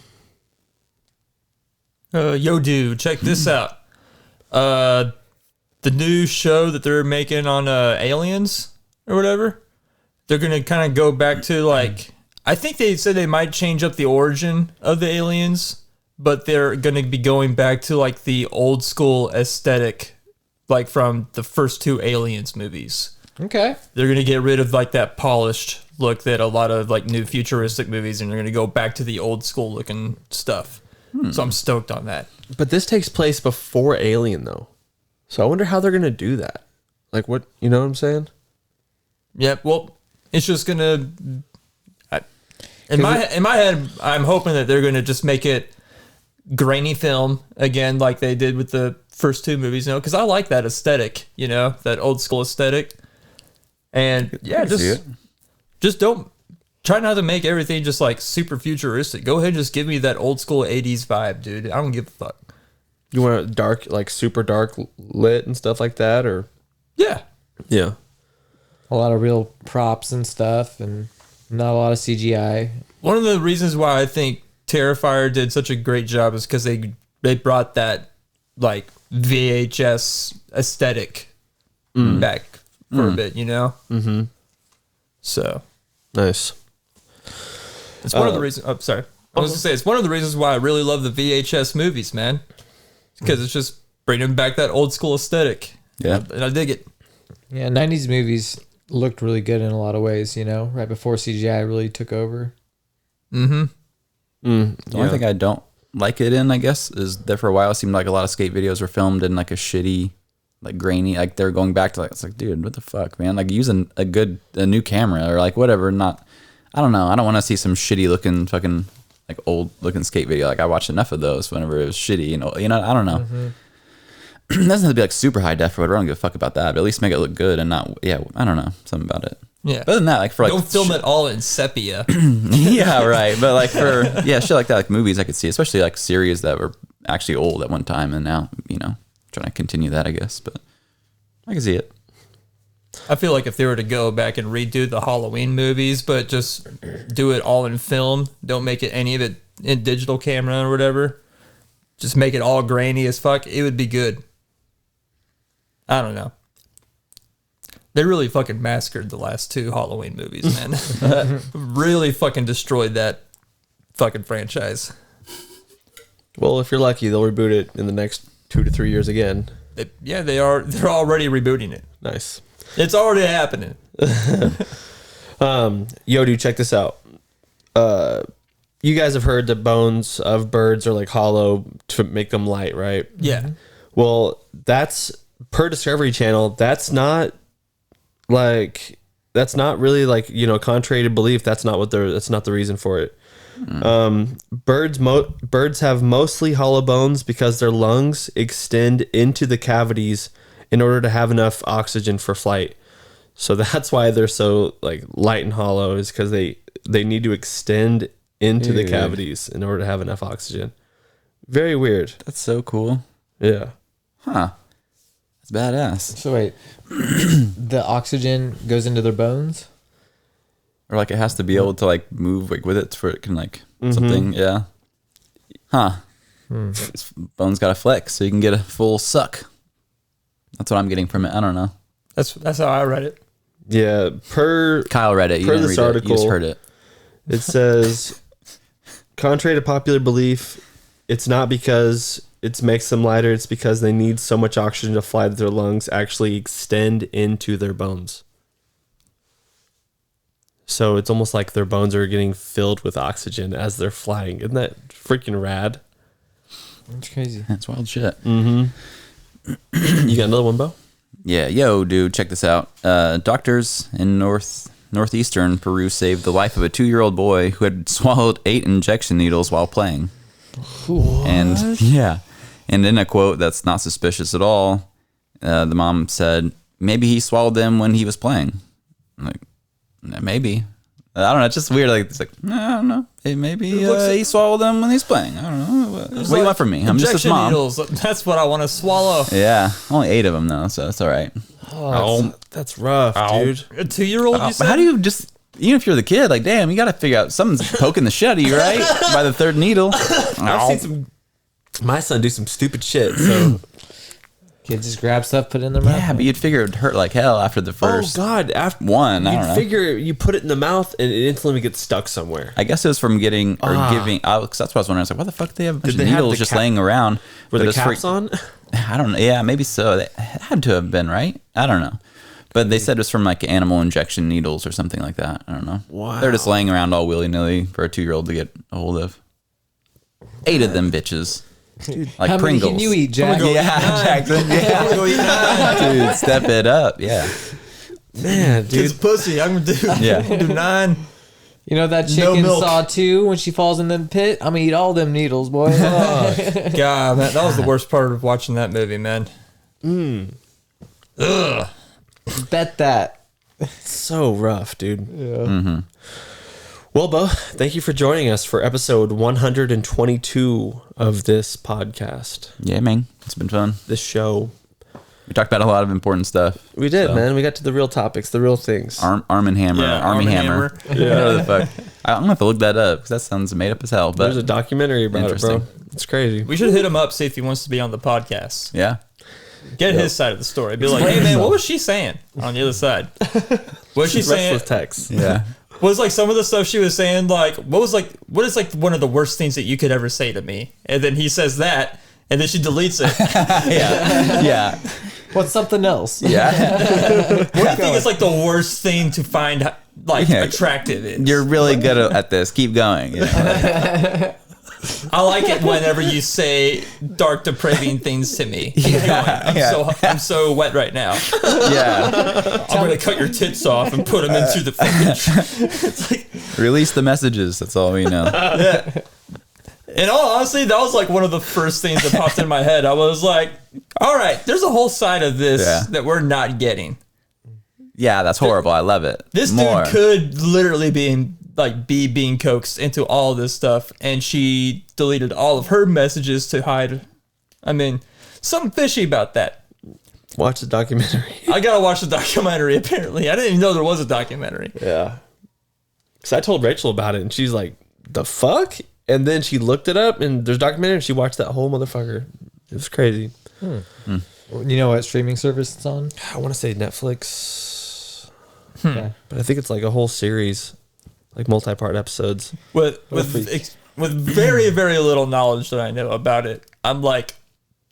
Yo, dude, check this out. The new show that they're making on Aliens or whatever, they're gonna kind of go back to like, I think they said they might change up the origin of the aliens, but they're gonna be going back to like the old school aesthetic, like from the first two Aliens movies. Okay. They're gonna get rid of like that polished look that a lot of like new futuristic movies, and they're gonna go back to the old school looking stuff. So I'm stoked on that. But this takes place before Alien, though. So I wonder how they're going to do that. Like, what, you know what I'm saying? Yeah, well, it's just gonna. In my head, I'm hoping that they're gonna just make it grainy film again, like they did with the first two movies. You know, because I like that aesthetic. You know, that old school aesthetic. And yeah, just don't try not to make everything just like super futuristic. Go ahead and just give me that old school 80s vibe, dude. I don't give a fuck. You want it dark, like super dark lit and stuff like that, or? Yeah. Yeah. A lot of real props and stuff, and not a lot of CGI. One of the reasons why I think Terrifier did such a great job is because they brought that like VHS aesthetic back for a bit, you know? Mm-hmm. So. Nice. It's one of the reasons. Oh, sorry. I was gonna say it's one of the reasons why I really love the VHS movies, man. Because it's just bringing back that old school aesthetic. Yeah. And I dig it. Yeah, 90s movies looked really good in a lot of ways, you know, right before CGI really took over. The only thing I don't like it in, I guess, is there for a while it seemed like a lot of skate videos were filmed in like a shitty, like grainy, like they're going back to like, it's like, dude, what the fuck, man? Like using a new camera or like whatever, I don't know. I don't want to see some shitty looking fucking like old looking skate video. Like I watched enough of those whenever it was shitty, you know, I don't know. It doesn't have to be like super high def or whatever. I don't give a fuck about that, but at least make it look good and not, I don't know, something about it. Yeah. Other than that, like for like Don't film it all in sepia. yeah, right. But like for shit like that, like movies I could see, especially like series that were actually old at one time and now, you know, trying to continue that, I guess. But I can see it. I feel like if they were to go back and redo the Halloween movies, but just do it all in film, don't make it any of it in digital camera or whatever, just make it all grainy as fuck, it would be good. I don't know. They really fucking massacred the last two Halloween movies, man. Really fucking destroyed that fucking franchise. Well, if you're lucky, they'll reboot it in the next 2 to 3 years again. They are. They're already rebooting it. Nice. It's already happening. Yo, dude, check this out. You guys have heard that bones of birds are like hollow to make them light, right? Yeah. Well, that's per Discovery Channel. That's not really like, you know, contrary to belief. That's not the reason for it. Birds have mostly hollow bones because their lungs extend into the cavities in order to have enough oxygen for flight. So that's why they're so like light and hollow, is because they need to extend into the cavities in order to have enough oxygen. Very weird. That's so cool. Yeah. Huh. That's badass. So wait, the oxygen goes into their bones? Or like it has to be able to like move like with it for it can like something. Yeah. Huh. Its bones got to flex so you can get a full suck. That's what I'm getting from it. I don't know. That's how I read it. Yeah. Kyle read it. You per didn't this read article, it. You just heard it. It says, contrary to popular belief, it's not because it makes them lighter. It's because they need so much oxygen to fly that their lungs actually extend into their bones. So it's almost like their bones are getting filled with oxygen as they're flying. Isn't that freaking rad? That's crazy. That's wild shit. You got another one, Bo? Yeah, yo, dude, check this out. Doctors in northeastern Peru saved the life of a 2-year-old boy who had swallowed 8 injection needles while playing. What? And and in a quote that's not suspicious at all, the mom said, maybe he swallowed them when he was playing. I'm like, maybe. I don't know. It's just weird. Like, it's like, I don't know. Maybe he swallowed them when he's playing. I don't know. What do you want from me? I'm just his mom. Needles. That's what I want to swallow. Yeah, only 8 of them though, so that's all right. Oh, that's rough, dude. A 2-year-old, you said? How do you just, even if you're the kid, like, damn, you got to figure out something's poking the shit out of you, right? By the 3rd needle. I've seen my son do some stupid shit. So Kids just grab stuff, put it in their mouth. Yeah, but you'd figure it'd hurt like hell after the first. Oh God! After one, I you'd don't know. figure you put it in the mouth and it instantly gets stuck somewhere. I guess it was from getting or giving. Because that's what I was wondering. I was like, why the fuck do they have a bunch of they have needles the just cap- laying around? Were But the it's caps for- on? I don't know. Yeah, maybe so. It had to have been, right? I don't know. But they said it was from like animal injection needles or something like that. I don't know. Wow. They're just laying around all willy nilly for a 2-year-old to get a hold of. 8 of them bitches. Like How Pringles. many can you eat, Jack? Yeah, Jackson. Yeah. Dude, step it up. Yeah. Man, dude. It's pussy. I'm gonna do. Yeah. I'm gonna do 9. You know that chicken milk. saw too when she falls in the pit? I'm gonna eat all them needles, boy. God, man, that was the worst part of watching that movie, man. Ugh. Bet that. So rough, dude. Yeah. Well, Bo, thank you for joining us for episode 122 of this podcast, Yeah, man. It's been fun. this show. We talked about a lot of important stuff. We did, So, man. We got to the real topics, the real things. Arm and Hammer. Yeah, Army Arm and Hammer. Whatever the fuck. I'm going to have to look that up because that sounds made up as hell. But There's a documentary about it, bro. Interesting. It's crazy. We should hit him up, see if he wants to be on the podcast. yeah. Get his side of the story. Be like, hey man, what was she saying on the other side? What was she saying? Restless text. Yeah. Was like some of the stuff she was saying, like what is like one of the worst things that you could ever say to me? And then he says that, and then she deletes it. Yeah. Yeah. What's something else? Yeah. What do you think is like the worst thing to find like Yeah. attractive is? You're really good at this. Keep going. Yeah. I like it whenever you say dark, depraving things to me. I'm so wet right now. Yeah. I'm gonna cut your tits off and put them into the fridge. It's like, Release the messages. That's all we know. yeah. In all honesty, that was like one of the first things that popped in my head. I was like, all right, there's a whole side of this Yeah. that we're not getting. Yeah, that's horrible. I love it. This More. dude could literally be being coaxed into all this stuff, and she deleted all of her messages to hide. I mean, something fishy about that. Watch the documentary. I gotta watch the documentary, apparently. I didn't even know there was a documentary. Yeah. Because I told Rachel about it, and she's like, the fuck? And then she looked it up, and there's a documentary, and she watched that whole motherfucker. It was crazy. You know what streaming service it's on? I want to say Netflix, Yeah. but I think it's like a whole series, like multi-part episodes. With What a freak. with very, very little knowledge that I know about it, I'm like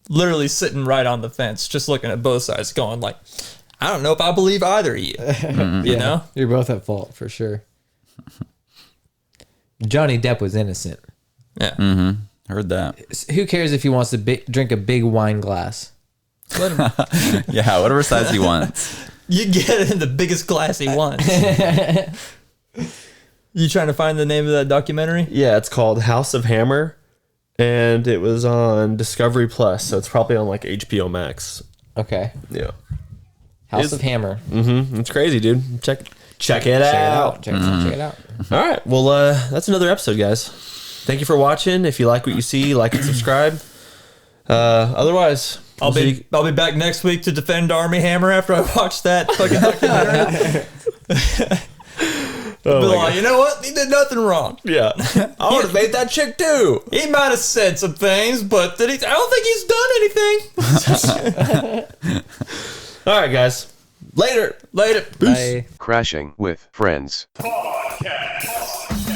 literally sitting right on the fence, just looking at both sides, going like, I don't know if I believe either of you. You know? You're both at fault for sure. Johnny Depp was innocent. Yeah. Heard that. Who cares if he wants to drink a big wine glass? Let him, Yeah, whatever size he wants. you get it in the biggest glass he wants. You trying to find the name of that documentary? Yeah, it's called House of Hammer, and it was on Discovery Plus, so it's probably on like HBO Max. Okay. Yeah. House of Hammer. It's crazy, dude. Check it out. Check it out. Check it out. All right. Well, that's another episode, guys. Thank you for watching. If you like what you see, like and subscribe. Otherwise, I'll be back next week to defend Army Hammer after I watch that fucking documentary. Be like, you know what? He did nothing wrong. Yeah. I would have made that chick too. He might have said some things, but I don't think he's done anything. All right, guys. Later. Later. Bye. Crashing with Friends. Podcast.